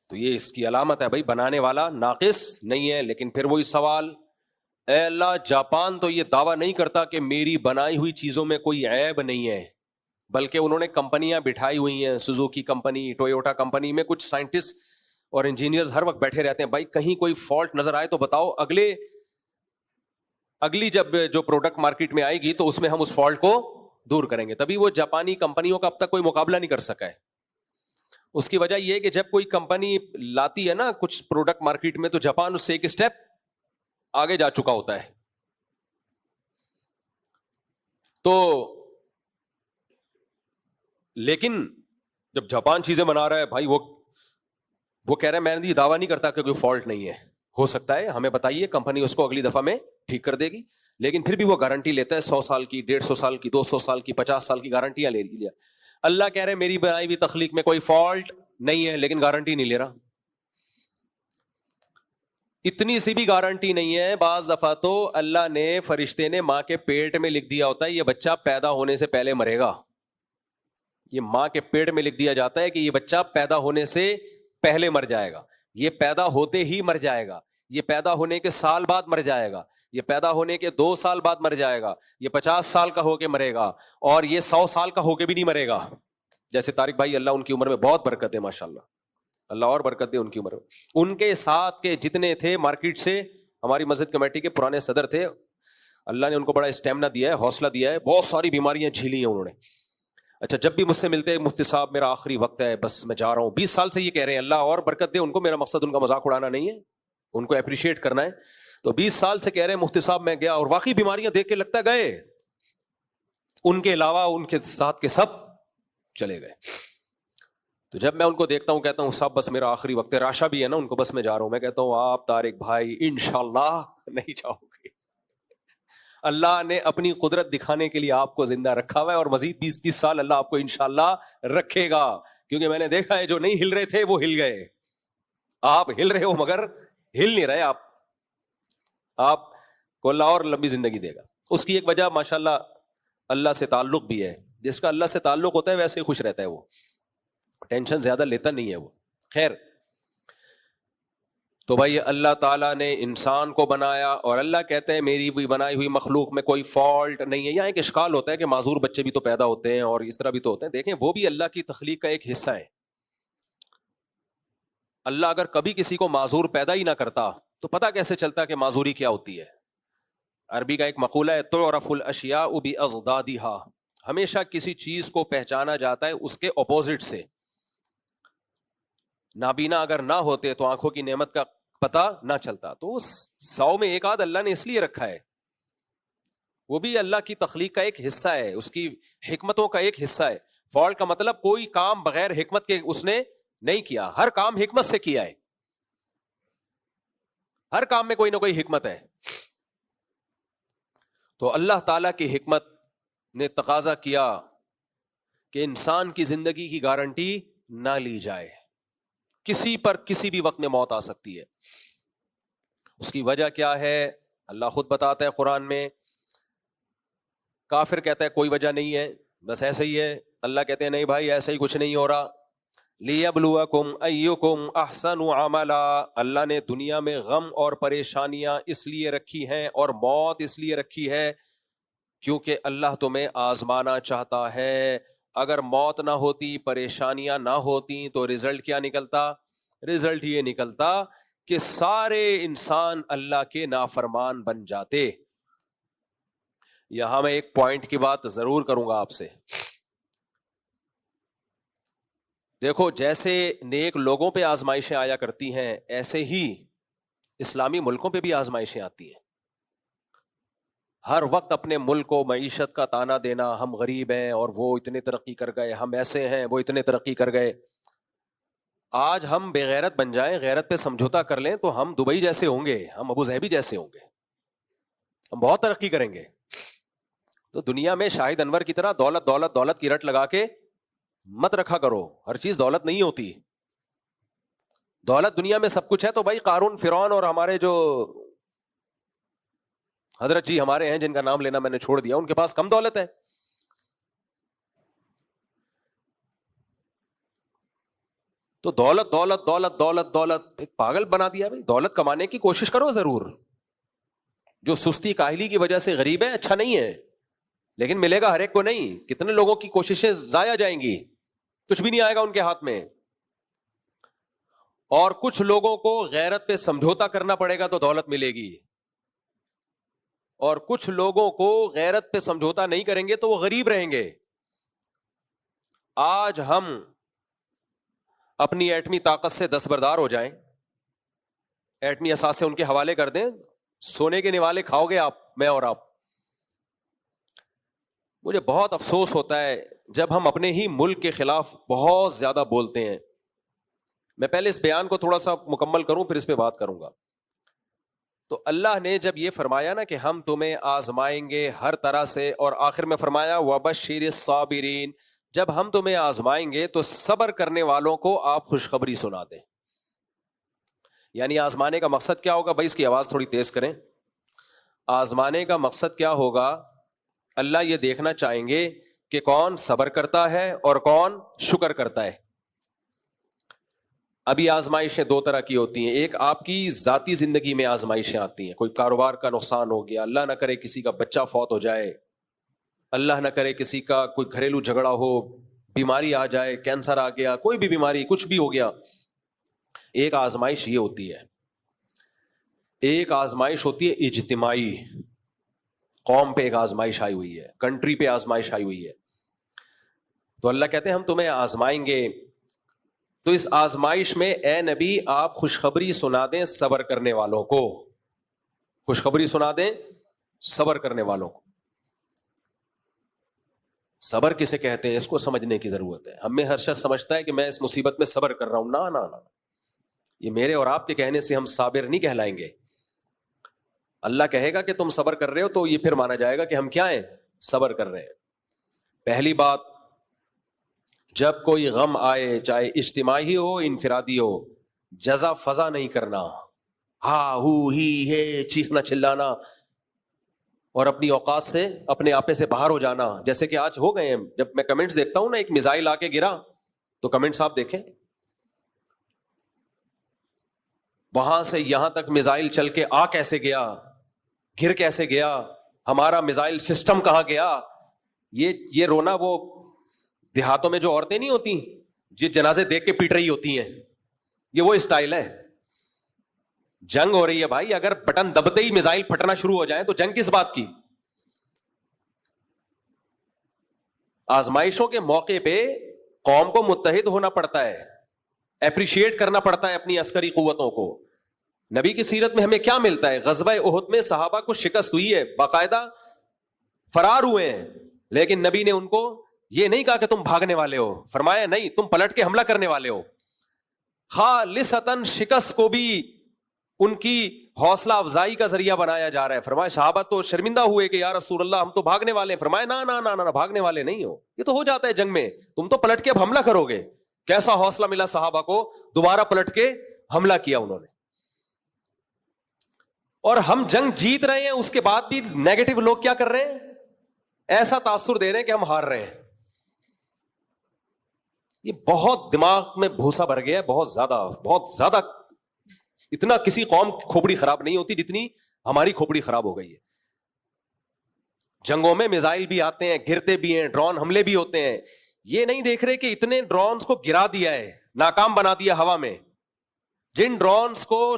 تو یہ اس کی علامت ہے بھائی، بنانے والا ناقص نہیں ہے. لیکن پھر وہی سوال، اے اللہ جاپان تو یہ دعویٰ نہیں کرتا کہ میری بنائی ہوئی چیزوں میں کوئی عیب نہیں ہے، بلکہ انہوں نے کمپنیاں بٹھائی ہوئی ہیں، سوزوکی کمپنی، ٹویوٹا کمپنی میں کچھ سائنٹسٹ اور انجینئرز ہر وقت بیٹھے رہتے ہیں، بھائی کہیں کوئی فالٹ نظر آئے تو بتاؤ، اگلی جب جو پروڈکٹ مارکیٹ میں آئے گی تو اس میں ہم اس فالٹ کو دور کریں گے. تبھی وہ جاپانی کمپنیوں کا اب تک کوئی مقابلہ نہیں کر سکا ہے. اس کی وجہ یہ ہے کہ جب کوئی کمپنی لاتی ہے نا کچھ پروڈکٹ مارکیٹ میں، تو جاپان اس سے ایک اسٹیپ آگے جا چکا ہوتا ہے. تو لیکن جب جاپان چیزیں بنا رہا ہے بھائی، وہ کہہ رہے ہیں، میں یہ دعویٰ نہیں کرتا کہ کوئی فالٹ نہیں ہے، ہو سکتا ہے، ہمیں بتائیے، کمپنی اس کو اگلی دفعہ میں ٹھیک کر دے گی، لیکن پھر بھی وہ گارنٹی لیتا ہے 100 سال کی، 150 سال کی، 200 سال کی، 50 سال کی گارنٹیاں لے لیا۔ اللہ کہہ رہے ہیں میری بنائی ہوئی تخلیق میں کوئی فالٹ نہیں ہے، لیکن گارنٹی نہیں لے رہا۔ اتنی سی بھی گارنٹی نہیں ہے، بعض دفعہ تو اللہ نے، فرشتے نے ماں کے پیٹ میں لکھ دیا ہوتا ہے یہ بچہ پیدا ہونے سے پہلے مرے گا، یہ ماں کے پیٹ میں لکھ دیا جاتا ہے کہ یہ بچہ پیدا ہونے سے پہلے مر جائے گا، یہ پیدا ہوتے ہی مر جائے گا، یہ پیدا ہونے کے سال بعد مر جائے گا، یہ پیدا ہونے کے 2 سال بعد مر جائے گا، یہ 50 سال کا ہو کے مرے گا، اور یہ 100 سال کا ہو کے بھی نہیں مرے گا۔ جیسے طارق بھائی، اللہ ان کی عمر میں بہت برکت ہے ماشاءاللہ، اللہ اور برکت دے ان کی عمر میں۔ ان کے ساتھ کے جتنے تھے مارکیٹ سے، ہماری مسجد کمیٹی کے پرانے صدر تھے، اللہ نے ان کو بڑا اسٹیمنا دیا ہے، حوصلہ دیا ہے، بہت ساری بیماریاں جھیلی ہیں انہوں نے۔ اچھا، جب بھی مجھ سے ملتے ہیں، مفتی صاحب میرا آخری وقت ہے، بس میں جا رہا ہوں، 20 سال سے یہ کہہ رہے ہیں، اللہ اور برکت دے ان کو، میرا مقصد ان کا مذاق اڑانا نہیں ہے، ان کو اپریشیٹ کرنا ہے۔ تو 20 سال سے کہہ رہے ہیں مفتی صاحب میں گیا، اور واقعی بیماریاں دیکھ کے لگتا گئے، ان کے علاوہ ان کے ساتھ کے سب چلے گئے۔ تو جب میں ان کو دیکھتا ہوں کہتا ہوں صاحب بس میرا آخری وقت ہے، راشا بھی ہے نا ان کو، بس میں جا رہا ہوں، میں کہتا ہوں آپ طارق بھائی انشاءاللہ نہیں جاؤ گے، اللہ نے اپنی قدرت دکھانے کے لیے آپ کو زندہ رکھا ہوا ہے، اور مزید 20-30 سال اللہ آپ کو انشاءاللہ رکھے گا، کیونکہ میں نے دیکھا ہے جو نہیں ہل رہے تھے وہ ہل گئے، آپ ہل رہے ہو مگر ہل نہیں رہے، آپ کو اللہ اور لمبی زندگی دے گا۔ اس کی ایک وجہ ماشاءاللہ اللہ سے تعلق بھی ہے، جس کا اللہ سے تعلق ہوتا ہے ویسے ہی خوش رہتا ہے، وہ ٹینشن زیادہ لیتا نہیں ہے وہ۔ خیر، تو بھائی اللہ تعالیٰ نے انسان کو بنایا، اور اللہ کہتے ہیں میری بھی بنائی ہوئی مخلوق میں کوئی فالٹ نہیں ہے۔ یہاں ایک اشکال ہوتا ہے کہ معذور بچے بھی تو پیدا ہوتے ہیں اور اس طرح بھی تو ہوتے ہیں، دیکھیں وہ بھی اللہ کی تخلیق کا ایک حصہ ہے۔ اللہ اگر کبھی کسی کو معذور پیدا ہی نہ کرتا تو پتہ کیسے چلتا کہ معذوری کیا ہوتی ہے؟ عربی کا ایک مقولہ ہے، تعرف الاشیاء باضدادها، ہمیشہ کسی چیز کو پہچانا جاتا ہے اس کے اپوزٹ سے۔ نابینا اگر نہ ہوتے تو آنکھوں کی نعمت کا پتہ نہ چلتا، تو اس 100 میں ایک آدھ اللہ نے اس لیے رکھا ہے، وہ بھی اللہ کی تخلیق کا ایک حصہ ہے، اس کی حکمتوں کا ایک حصہ ہے۔ فالٹ کا مطلب کوئی کام بغیر حکمت کے اس نے نہیں کیا، ہر کام حکمت سے کیا ہے، ہر کام میں کوئی نہ کوئی حکمت ہے۔ تو اللہ تعالیٰ کی حکمت نے تقاضا کیا کہ انسان کی زندگی کی گارنٹی نہ لی جائے، کسی پر کسی بھی وقت میں موت آ سکتی ہے۔ اس کی وجہ کیا ہے؟ اللہ خود بتاتا ہے قرآن میں۔ کافر کہتا ہے کوئی وجہ نہیں ہے، بس ایسے ہی ہے۔ اللہ کہتے ہیں نہیں بھائی ایسا ہی کچھ نہیں ہو رہا۔ لِيَبْلُوَكُمْ أَيُّكُمْ أَحْسَنُ عَمَلًا، اللہ نے دنیا میں غم اور پریشانیاں اس لیے رکھی ہیں اور موت اس لیے رکھی ہے کیونکہ اللہ تمہیں آزمانا چاہتا ہے۔ اگر موت نہ ہوتی، پریشانیاں نہ ہوتی تو رزلٹ کیا نکلتا؟ رزلٹ یہ نکلتا کہ سارے انسان اللہ کے نافرمان بن جاتے۔ یہاں میں ایک پوائنٹ کی بات ضرور کروں گا آپ سے۔ دیکھو، جیسے نیک لوگوں پہ آزمائشیں آیا کرتی ہیں، ایسے ہی اسلامی ملکوں پہ بھی آزمائشیں آتی ہیں۔ ہر وقت اپنے ملک کو معیشت کا تانا دینا، ہم غریب ہیں اور وہ اتنے ترقی کر گئے، ہم ایسے ہیں وہ اتنے ترقی کر گئے۔ آج ہم بے غیرت بن جائیں، غیرت پہ سمجھوتا کر لیں تو ہم دبئی جیسے ہوں گے، ہم ابو ظہبی جیسے ہوں گے، ہم بہت ترقی کریں گے۔ تو دنیا میں شاہد انور کی طرح دولت دولت دولت کی رٹ لگا کے مت رکھا کرو، ہر چیز دولت نہیں ہوتی۔ دولت دنیا میں سب کچھ ہے تو بھائی قارون، فرعون اور ہمارے جو حضرت جی ہمارے ہیں جن کا نام لینا میں نے چھوڑ دیا، ان کے پاس کم دولت ہے۔ تو دولت دولت دولت دولت دولت ایک پاگل بنا دیا بھائی۔ دولت کمانے کی کوشش کرو ضرور، جو سستی کاہلی کی وجہ سے غریب ہے اچھا نہیں ہے، لیکن ملے گا ہر ایک کو نہیں۔ کتنے لوگوں کی کوششیں ضائع جائیں گی، کچھ بھی نہیں آئے گا ان کے ہاتھ میں۔ اور کچھ لوگوں کو غیرت پہ سمجھوتا کرنا پڑے گا تو دولت ملے گی، اور کچھ لوگوں کو غیرت پہ سمجھوتا نہیں کریں گے تو وہ غریب رہیں گے۔ آج ہم اپنی ایٹمی طاقت سے دستبردار ہو جائیں، ایٹمی اثاثے ان کے حوالے کر دیں، سونے کے نوالے کھاؤ گے آپ، میں اور آپ۔ مجھے بہت افسوس ہوتا ہے جب ہم اپنے ہی ملک کے خلاف بہت زیادہ بولتے ہیں. میں پہلے اس بیان کو تھوڑا سا مکمل کروں پھر اس پہ بات کروں گا. تو اللہ نے جب یہ فرمایا نا کہ ہم تمہیں آزمائیں گے ہر طرح سے, اور آخر میں فرمایا وَبَشِّرِ الصَّابِرِينَ, جب ہم تمہیں آزمائیں گے تو صبر کرنے والوں کو آپ خوشخبری سنا دیں. یعنی آزمانے کا مقصد کیا ہوگا؟ بھائی اس کی آواز تھوڑی تیز کریں. آزمانے کا مقصد کیا ہوگا؟ اللہ یہ دیکھنا چاہیں گے کہ کون صبر کرتا ہے اور کون شکر کرتا ہے. ابھی آزمائشیں دو طرح کی ہوتی ہیں. ایک آپ کی ذاتی زندگی میں آزمائشیں آتی ہیں, کوئی کاروبار کا نقصان ہو گیا, اللہ نہ کرے کسی کا بچہ فوت ہو جائے, اللہ نہ کرے کسی کا کوئی گھریلو جھگڑا ہو, بیماری آ جائے, کینسر آ گیا, کوئی بھی بیماری, کچھ بھی ہو گیا. ایک آزمائش یہ ہوتی ہے. ایک آزمائش ہوتی ہے اجتماعی, قوم پہ ایک آزمائش آئی ہوئی ہے, کنٹری پہ آزمائش آئی ہوئی ہے. تو اللہ کہتے ہیں ہم تمہیں آزمائیں گے. تو اس آزمائش میں اے نبی آپ خوشخبری سنا دیں صبر کرنے والوں کو, خوشخبری سنا دیں صبر کرنے والوں کو. صبر کسے کہتے ہیں اس کو سمجھنے کی ضرورت ہے. ہم میں ہر شخص سمجھتا ہے کہ میں اس مصیبت میں صبر کر رہا ہوں. نا نا نا, یہ میرے اور آپ کے کہنے سے ہم صابر نہیں کہلائیں گے. اللہ کہے گا کہ تم صبر کر رہے ہو تو یہ پھر مانا جائے گا کہ ہم کیا ہیں, صبر کر رہے ہیں. پہلی بات, جب کوئی غم آئے چاہے اجتماعی ہو انفرادی ہو, جزا فضا نہیں کرنا, ہا ہو ہی ہے چیخنا چلانا اور اپنی اوقات سے اپنے آپے سے باہر ہو جانا, جیسے کہ آج ہو گئے ہیں. جب میں کمنٹس دیکھتا ہوں نا, ایک میزائل آ کے گرا تو کمنٹس آپ دیکھیں, وہاں سے یہاں تک میزائل چل کے آ کیسے گیا, گر کیسے گیا, ہمارا میزائل سسٹم کہاں گیا. یہ رونا وہ دیہاتوں میں جو عورتیں نہیں ہوتی جو جنازے دیکھ کے پیٹ رہی ہوتی ہیں, یہ وہ اسٹائل ہے. جنگ ہو رہی ہے بھائی, اگر بٹن دبتے ہی میزائل پھٹنا شروع ہو جائیں تو جنگ کس بات کی. آزمائشوں کے موقع پہ قوم کو متحد ہونا پڑتا ہے, اپریشیٹ کرنا پڑتا ہے اپنی عسکری قوتوں کو. نبی کی سیرت میں ہمیں کیا ملتا ہے؟ غزوہ احد میں صحابہ کو شکست ہوئی ہے, باقاعدہ فرار ہوئے ہیں, لیکن نبی نے ان کو یہ نہیں کہا کہ تم بھاگنے والے ہو, فرمایا نہیں تم پلٹ کے حملہ کرنے والے ہو. خالصتاً شکست کو بھی ان کی حوصلہ افزائی کا ذریعہ بنایا جا رہا ہے. فرمایا صحابہ تو شرمندہ ہوئے کہ یا رسول اللہ ہم تو بھاگنے والے ہیں. فرمایا نا نا نا نا, بھاگنے والے نہیں ہو, یہ تو ہو جاتا ہے جنگ میں, تم تو پلٹ کے اب حملہ کرو گے. کیسا حوصلہ ملا صحابہ کو, دوبارہ پلٹ کے حملہ کیا انہوں نے. اور ہم جنگ جیت رہے ہیں اس کے بعد بھی نیگیٹو لوگ کیا کر رہے ہیں, ایسا تاثر دے رہے ہیں کہ ہم ہار رہے ہیں. یہ بہت دماغ میں بھوسا بھر گیا ہے, بہت زیادہ. اتنا کسی قوم کی کھوپڑی خراب نہیں ہوتی جتنی ہماری کھوپڑی خراب ہو گئی ہے. جنگوں میں میزائل بھی آتے ہیں, گرتے بھی ہیں, ڈرون حملے بھی ہوتے ہیں. یہ نہیں دیکھ رہے کہ اتنے ڈرونز کو گرا دیا ہے, ناکام بنا دیا ہوا میں. جن ڈرونز کو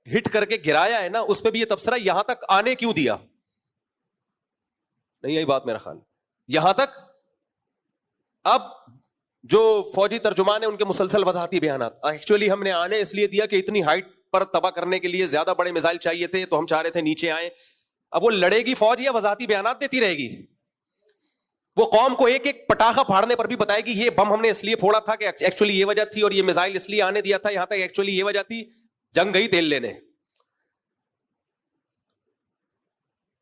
ہٹ کر کے گرایا ہے نا, اس پہ بھی یہ تبصرہ یہاں تک آنے کیوں دیا. نہیں یہی بات میرا خیال, یہاں تک. اب جو فوجی ترجمان ہیں ان کے مسلسل وضاحتی بیانات, ایکچولی ہم نے آنے اس لیے دیا کہ اتنی ہائٹ پر تباہ کرنے کے لیے زیادہ بڑے میزائل چاہیے تھے تو ہم چاہ رہے تھے نیچے آئیں. اب وہ لڑے گی فوج یا وضاحتی بیانات دیتی رہے گی؟ وہ قوم کو ایک ایک پٹاخہ پھاڑنے پر بھی بتائے گی یہ بم ہم نے اس لیے پھوڑا تھا کہ ایکچولی یہ وجہ تھی, اور یہ میزائل اس لیے آنے دیا تھا یہاں تک, ایکچولی یہ وجہ تھی. جنگ گئی تیل لینے.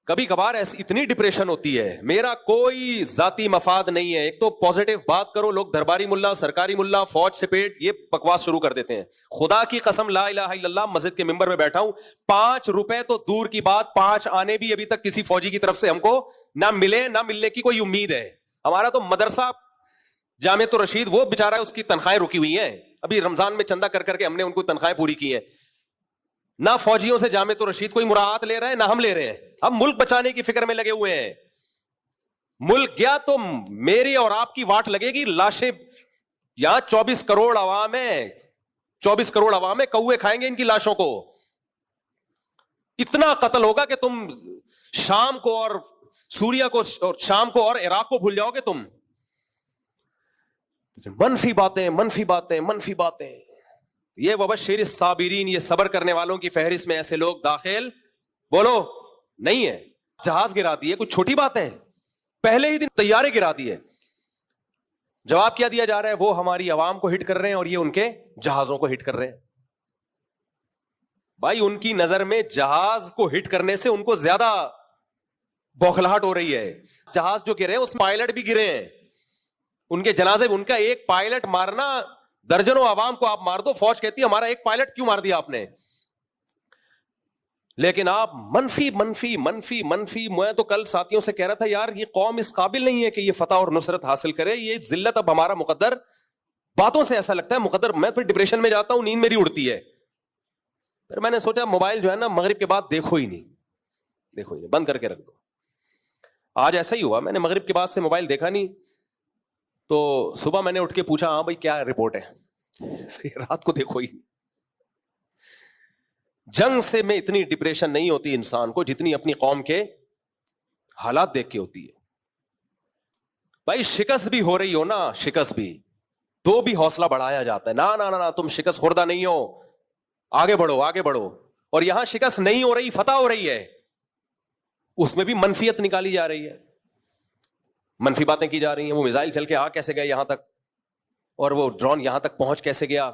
کبھی کبھار ایسی اتنی ڈپریشن ہوتی ہے, میرا کوئی ذاتی مفاد نہیں ہے. ایک تو پازیٹیو بات کرو, لوگ درباری ملا, سرکاری ملا, فوج سے پیٹ, یہ بکواس شروع کر دیتے ہیں. خدا کی قسم لا الہ الا اللہ, مسجد کے ممبر میں بیٹھا ہوں, 5 روپے تو دور کی بات, 5 آنے بھی ابھی تک کسی فوجی کی طرف سے ہم کو نہ ملے, نہ ملنے کی کوئی امید ہے. ہمارا تو مدرسہ جامعۃ الرشید وہ بیچارہ اس کی تنخواہیں رکی ہوئی ہیں, ابھی رمضان میں چندہ کر کے ہم نے ان کو تنخواہیں پوری کی ہیں. نہ فوجیوں سے جامعۃ الرشید کوئی مراعات لے رہا ہے, نہ ہم لے رہے ہیں. ہم ملک بچانے کی فکر میں لگے ہوئے ہیں. ملک گیا تو میری اور آپ کی واٹ لگے گی. لاشیں یہاں 24 کروڑ عوام ہے, 24 کروڑ عوام ہے, کوے کھائیں گے ان کی لاشوں کو. اتنا قتل ہوگا کہ تم شام کو اور سوریا کو اور شام کو اور عراق کو بھول جاؤ گے تم. منفی باتیں منفی باتیں منفی باتیں. یہ وبشر الصابرین, یہ صبر کرنے والوں کی فہرست میں ایسے لوگ داخل بولو نہیں ہے. جہاز گرا دیے کوئی چھوٹی بات ہے؟ پہلے ہی دن طیارے گرا دیے. جواب کیا دیا جا رہا ہے؟ وہ ہماری عوام کو ہٹ کر رہے ہیں اور یہ ان کے جہازوں کو ہٹ کر رہے ہیں. بھائی ان کی نظر میں جہاز کو ہٹ کرنے سے ان کو زیادہ بوکھلاہٹ ہو رہی ہے. جہاز جو گرے ہیں اس میں پائلٹ بھی گرے ہیں, ان کے جنازے, ان کا ایک پائلٹ مارنا درجنوں عوام کو آپ مار دو, فوج کہتی ہے ہمارا ایک پائلٹ کیوں مار دیا آپ نے. لیکن آپ منفی منفی منفی منفی. میں تو کل ساتھیوں سے کہہ رہا تھا یار یہ قوم اس قابل نہیں ہے کہ یہ فتح اور نصرت حاصل کرے, یہ ذلت اب ہمارا مقدر. باتوں سے ایسا لگتا ہے مقدر. میں پھر ڈپریشن میں جاتا ہوں, نیند میری اڑتی ہے. پھر میں نے سوچا موبائل جو ہے نا مغرب کے بعد دیکھو ہی نہیں, بند کر کے رکھ دو. آج ایسا ہی ہوا, میں نے مغرب کے بعد سے موبائل دیکھا نہیں, تو صبح میں نے اٹھ کے پوچھا ہاں بھائی کیا رپورٹ ہے, رات کو دیکھو ہی. جنگ سے میں اتنی ڈپریشن نہیں ہوتی انسان کو جتنی اپنی قوم کے حالات دیکھ کے ہوتی ہے. بھائی شکست بھی ہو رہی ہو نا, شکست بھی تو بھی حوصلہ بڑھایا جاتا ہے. نہ تم شکست خوردہ نہیں ہو, آگے بڑھو آگے بڑھو. اور یہاں شکست نہیں ہو رہی, فتح ہو رہی ہے, اس میں بھی منفیت نکالی جا رہی ہے, منفی باتیں کی جا رہی ہیں. وہ میزائل چل کے آ کیسے گئے یہاں تک, اور وہ ڈرون یہاں تک پہنچ کیسے گیا,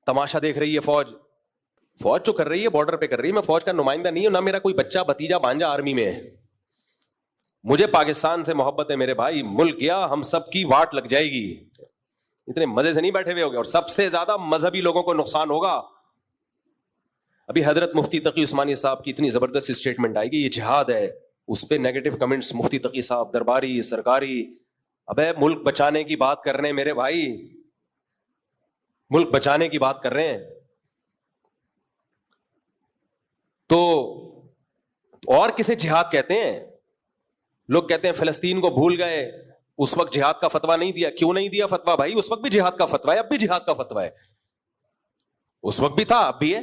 تماشا دیکھ رہی ہے فوج. فوج جو کر رہی ہے بارڈر پہ کر رہی ہے. میں فوج کا نمائندہ نہیں ہوں, نہ میرا کوئی بچہ بھتیجا بھانجا آرمی میں ہے. مجھے پاکستان سے محبت ہے میرے بھائی. ملک گیا ہم سب کی واٹ لگ جائے گی. اتنے مزے سے نہیں بیٹھے ہوئے ہوگے, اور سب سے زیادہ مذہبی لوگوں کو نقصان ہوگا. ابھی حضرت مفتی تقی عثمانی صاحب کی اتنی زبردست اسٹیٹمنٹ آئے گی یہ جہاد ہے, اس پہ نیگیٹو کمنٹس مفتی تقی صاحب درباری سرکاری. ابے ملک بچانے کی بات کر رہے ہیں میرے بھائی, ملک بچانے کی بات کر رہے ہیں. تو اور کسے جہاد کہتے ہیں؟ لوگ کہتے ہیں فلسطین کو بھول گئے, اس وقت جہاد کا فتویٰ نہیں دیا. کیوں نہیں دیا فتویٰ بھائی؟ اس وقت بھی جہاد کا فتویٰ ہے, اب بھی جہاد کا فتویٰ ہے. اس وقت بھی تھا, اب بھی ہے.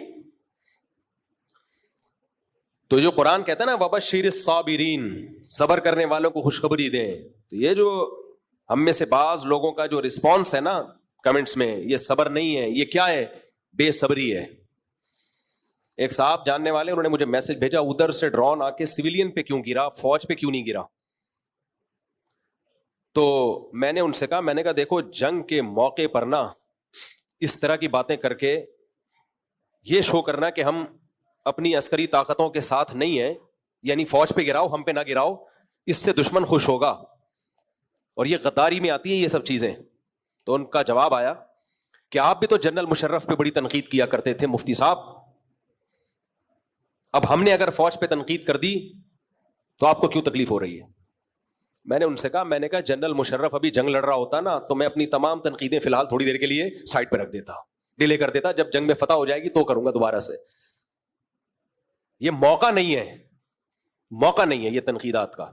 تو جو قرآن کہتا ہے نا وبشر الصابرین, صبر کرنے والوں کو خوشخبری دیں. تو یہ جو ہم میں سے بعض لوگوں کا جو رسپانس ہے نا کمنٹس میں, یہ صبر نہیں ہے, یہ کیا ہے؟ بے صبری ہے. ایک صاحب جاننے والے انہوں نے مجھے میسج بھیجا, ادھر سے ڈرون آ کے سویلین پہ کیوں گرا, فوج پہ کیوں نہیں گرا. تو میں نے ان سے کہا, میں نے کہا دیکھو جنگ کے موقع پر نا اس طرح کی باتیں کر کے یہ شو کرنا کہ ہم اپنی عسکری طاقتوں کے ساتھ نہیں ہیں, یعنی فوج پہ گراؤ ہم پہ نہ گراؤ, اس سے دشمن خوش ہوگا, اور یہ غداری میں آتی ہیں یہ سب چیزیں. تو ان کا جواب آیا کہ آپ بھی تو جنرل مشرف پہ بڑی تنقید کیا کرتے تھے مفتی صاحب, اب ہم نے اگر فوج پہ تنقید کر دی تو آپ کو کیوں تکلیف ہو رہی ہے؟ میں نے ان سے کہا, میں نے کہا جنرل مشرف ابھی جنگ لڑ رہا ہوتا نا تو میں اپنی تمام تنقیدیں فی الحال تھوڑی دیر کے لیے سائڈ پہ رکھ دیتا, ڈیلے کر دیتا, جب جنگ میں فتح ہو جائے گی تو کروں گا دوبارہ سے. یہ موقع نہیں ہے, موقع نہیں ہے یہ تنقیدات کا.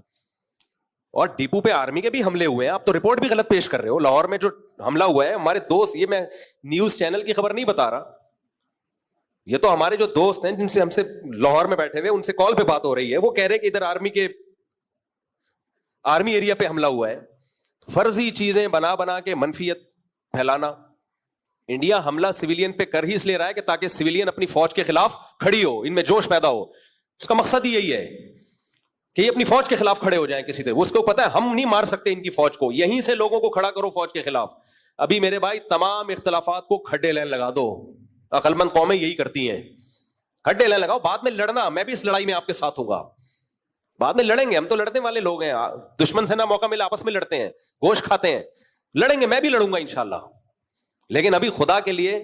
اور ڈیپو پہ آرمی کے بھی حملے ہوئے ہیں, آپ تو رپورٹ بھی غلط پیش کر رہے ہو. لاہور میں جو حملہ ہوا ہے ہمارے دوست, یہ میں نیوز چینل کی خبر نہیں بتا رہا, یہ تو ہمارے جو دوست ہیں جن سے ہم سے لاہور میں بیٹھے ہوئے ان سے کال پہ بات ہو رہی ہے, وہ کہہ رہے کہ ادھر آرمی ایریا پہ حملہ ہوا ہے. فرضی چیزیں بنا بنا کے منفیت پھیلانا. انڈیا حملہ سویلین پہ کر ہی اس لیے رہا ہے کہ تاکہ سویلین اپنی فوج کے خلاف کھڑی ہو, ان میں جوش پیدا ہو. اس کا مقصد ہی یہی ہے کہ یہ اپنی فوج کے خلاف کھڑے ہو جائیں کسی طرح. اس کو پتا ہے ہم نہیں مار سکتے ان کی فوج کو, یہیں سے لوگوں کو کھڑا کرو فوج کے خلاف. ابھی میرے بھائی تمام اختلافات کو کھڈے لین لگا دو, عقل مند قومیں یہی کرتی ہیں, کھڈے لین لگاؤ, بعد میں لڑنا. میں بھی اس لڑائی میں آپ کے ساتھ ہوں گا, بعد میں لڑیں گے, ہم تو لڑنے والے لوگ ہیں. دشمن سے نہ موقع ملے آپس میں لڑتے ہیں, گوشت کھاتے ہیں, لڑیں گے, میں بھی لڑوں گا انشاءاللہ. لیکن ابھی خدا کے لیے,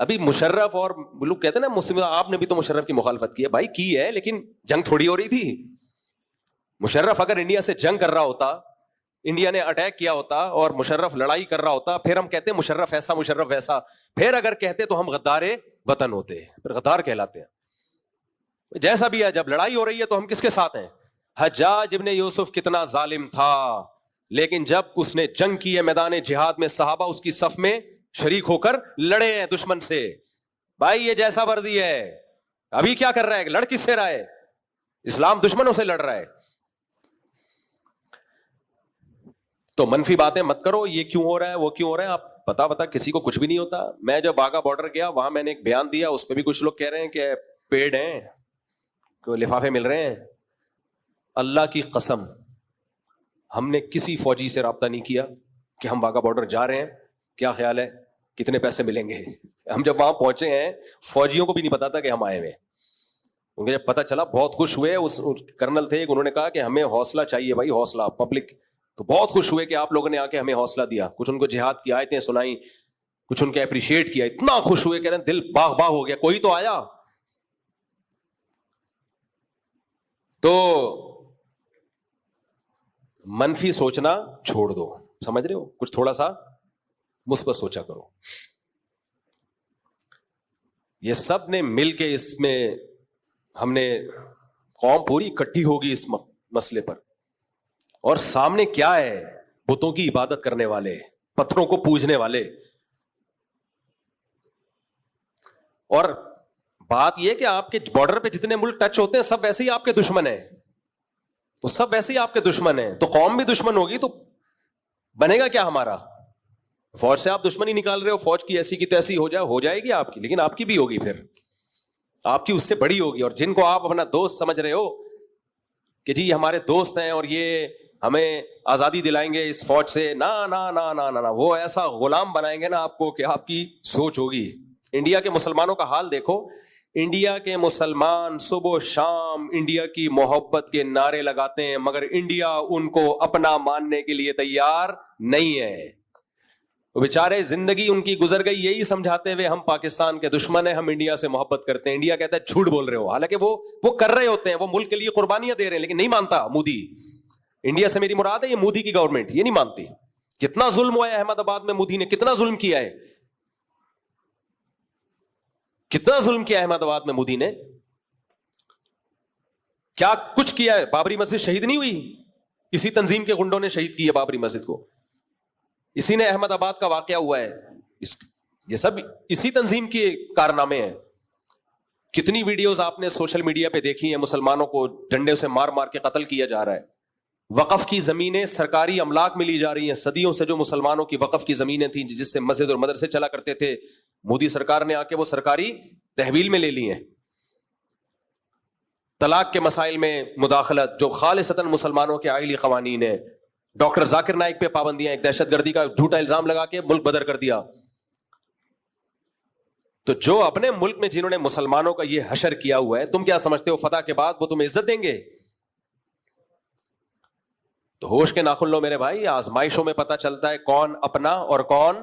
ابھی مشرف اور لوگ کہتے ہیں نا مسلم, آپ نے بھی تو مشرف کی مخالفت کی ہے. بھائی کی ہے, لیکن جنگ تھوڑی ہو رہی تھی. مشرف اگر انڈیا سے جنگ کر رہا ہوتا, انڈیا نے اٹیک کیا ہوتا اور مشرف لڑائی کر رہا ہوتا, پھر ہم کہتے ہیں مشرف ایسا مشرف ویسا. پھر اگر کہتے تو ہم غدار وطن ہوتے, پھر غدار کہلاتے ہیں. جیسا بھی ہے, جب لڑائی ہو رہی ہے تو ہم کس کے ساتھ ہیں؟ حجاج ابن یوسف کتنا ظالم تھا, لیکن جب اس نے جنگ کی ہے میدان جہاد میں, صحابہ اس کی صف میں شریک ہو کر لڑے ہیں دشمن سے. بھائی یہ جیسا وردی ہے, ابھی کیا کر رہا ہے, لڑ کس سے رہا ہے؟ اسلام دشمنوں سے لڑ رہا ہے. تو منفی باتیں مت کرو, یہ کیوں ہو رہا ہے وہ کیوں ہو رہا ہے. آپ پتا کسی کو کچھ بھی نہیں ہوتا. میں جب واگا بارڈر گیا وہاں میں نے ایک بیان دیا, اس پہ بھی کچھ لوگ کہہ رہے ہیں کہ پیڈ ہیں, کوئی لفافے مل رہے ہیں. اللہ کی قسم ہم نے کسی فوجی سے رابطہ نہیں کیا کہ ہم واگا بارڈر جا رہے ہیں, کیا خیال ہے کتنے پیسے ملیں گے. ہم جب وہاں پہنچے ہیں فوجیوں کو بھی نہیں پتا تھا کہ ہم آئے ہوئے ہیں. ان جب پتا چلا بہت خوش ہوئے. اس کرنل تھے, انہوں نے کہا کہ ہمیں حوصلہ چاہیے بھائی, حوصلہ پبلک. تو بہت خوش ہوئے کہ آپ لوگوں نے آ کے ہمیں حوصلہ دیا. کچھ ان کو جہاد کی آیتیں سنائی, کچھ ان کے اپریشیٹ کیا. اتنا خوش ہوئے کہ دل باغ باغ ہو گیا, کوئی تو آیا. تو منفی سوچنا چھوڑ دو, سمجھ رہے ہو, کچھ تھوڑا سا مثبت سوچا کرو. یہ سب نے مل کے اس میں ہم نے قوم پوری اکٹھی ہوگی اس مسئلے پر. اور سامنے کیا ہے, بتوں کی عبادت کرنے والے, پتھروں کو پوجنے والے. اور بات یہ کہ آپ کے بارڈر پہ جتنے ملک ٹچ ہوتے ہیں سب ویسے ہی آپ کے دشمن ہیں, وہ سب ویسے ہی آپ کے دشمن ہیں. تو قوم بھی دشمن ہوگی تو بنے گا کیا ہمارا؟ فوج سے آپ دشمنی نکال رہے ہو, فوج کی ایسی کی تیسی ہو جائے گی آپ کی, لیکن آپ کی بھی ہوگی, پھر آپ کی اس سے بڑی ہوگی. اور جن کو آپ اپنا دوست سمجھ رہے ہو کہ جی ہمارے دوست ہیں اور یہ ہمیں آزادی دلائیں گے اس فوج سے, نا نا نا نا نا, وہ ایسا غلام بنائیں گے نا آپ کو کہ آپ کی سوچ ہوگی. انڈیا کے مسلمانوں کا حال دیکھو, انڈیا کے مسلمان صبح و شام انڈیا کی محبت کے نعرے لگاتے ہیں, مگر انڈیا ان کو اپنا ماننے کے لیے تیار نہیں ہے. وہ بیچارے زندگی ان کی گزر گئی یہی سمجھاتے ہوئے ہم پاکستان کے دشمن ہیں, ہم انڈیا سے محبت کرتے ہیں. انڈیا کہتا ہے جھوٹ بول رہے ہو, حالانکہ وہ کر رہے ہوتے ہیں, وہ ملک کے لیے قربانیاں دے رہے ہیں, لیکن نہیں مانتا مودی. انڈیا سے میری مراد ہے یہ مودی کی گورنمنٹ, یہ نہیں مانتی. کتنا ظلم ہوا ہے احمد آباد میں, مودی نے کتنا ظلم کیا ہے, کتنا ظلم کیا احمد آباد میں مودی نے, کیا کچھ کیا ہے. بابری مسجد شہید نہیں ہوئی, اسی تنظیم کے گنڈوں نے شہید کی ہے بابری مسجد کو, اسی نے احمد آباد کا واقعہ ہوا ہے. یہ سب اسی تنظیم کے کارنامے ہیں. کتنی ویڈیوز آپ نے سوشل میڈیا پہ دیکھی ہیں, مسلمانوں کو ڈنڈے سے مار مار کے قتل کیا جا رہا ہے. وقف کی زمینیں سرکاری املاک میں لی جا رہی ہیں. صدیوں سے جو مسلمانوں کی وقف کی زمینیں تھیں جس سے مسجد اور مدرسے چلا کرتے تھے, مودی سرکار نے آ کے وہ سرکاری تحویل میں لے لی ہیں. طلاق کے مسائل میں مداخلت جو خالصتاً مسلمانوں کے آئلی قوانین ہیں. ڈاکٹر ذاکر نائک پہ پابندیاں, ایک دہشت گردی کا جھوٹا الزام لگا کے ملک بدر کر دیا. تو جو اپنے ملک میں جنہوں نے مسلمانوں کا یہ حشر کیا ہوا ہے, تم کیا سمجھتے ہو فتح کے بعد وہ تمہیں عزت دیں گے؟ تو ہوش کے ناخن لو میرے بھائی. آزمائشوں میں پتہ چلتا ہے کون اپنا اور کون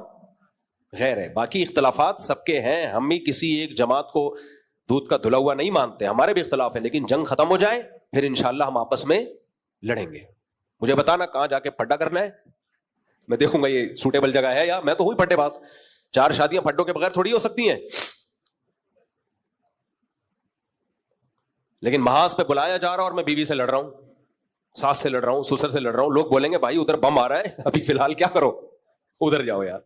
غیر ہے. باقی اختلافات سب کے ہیں, ہم بھی کسی ایک جماعت کو دودھ کا دھلا ہوا نہیں مانتے, ہمارے بھی اختلاف ہیں, لیکن جنگ ختم ہو جائے پھر انشاءاللہ ہم آپس میں لڑیں گے. مجھے بتانا کہاں جا کے پھڈا کرنا ہے, میں دیکھوں گا یہ سوٹیبل جگہ ہے, یا میں تو ہوئی پھڈے باز. 4 شادیاں پھڈوں کے بغیر تھوڑی ہو سکتی ہیں. لیکن محاذ پہ بلایا جا رہا اور میں بیوی سے لڑ رہا ہوں, ساس سے لڑ رہا ہوں, سسر سے لڑ رہا ہوں. لوگ بولیں گے بھائی ادھر بم آ رہا ہے, ابھی فی الحال کیا کرو, ادھر جاؤ یار.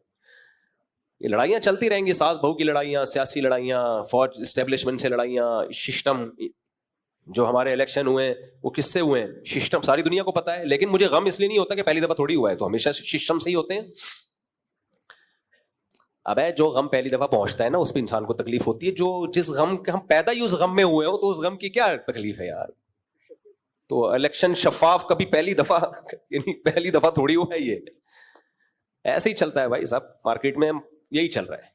یہ لڑائیاں چلتی رہیں گی, ساس بہو کی لڑائیاں, سیاسی لڑائیاں, فوج اسٹیبلشمنٹ سے لڑائیاں, سسٹم. جو ہمارے الیکشن ہوئے ہیں وہ کس سے ہوئے ہیں, سسٹم ساری دنیا کو پتا ہے. لیکن مجھے غم اس لیے نہیں ہوتا کہ پہلی دفعہ تھوڑی ہوا ہے, تو ہمیشہ سسٹم سے ہی ہوتے ہیں. اب جو غم پہلی دفعہ پہنچتا ہے نا اس پہ انسان کو تکلیف ہوتی ہے. جو جس غم کے ہم پیدا ہی اس غم میں ہوئے ہو تو اس غم کی کیا تکلیف ہے یار. تو الیکشن شفاف کبھی پہلی دفعہ یعنی پہلی دفعہ تھوڑی ہوا ہے, یہ ایسے ہی چلتا ہے بھائی صاحب. مارکیٹ میں یہی چل رہا ہے.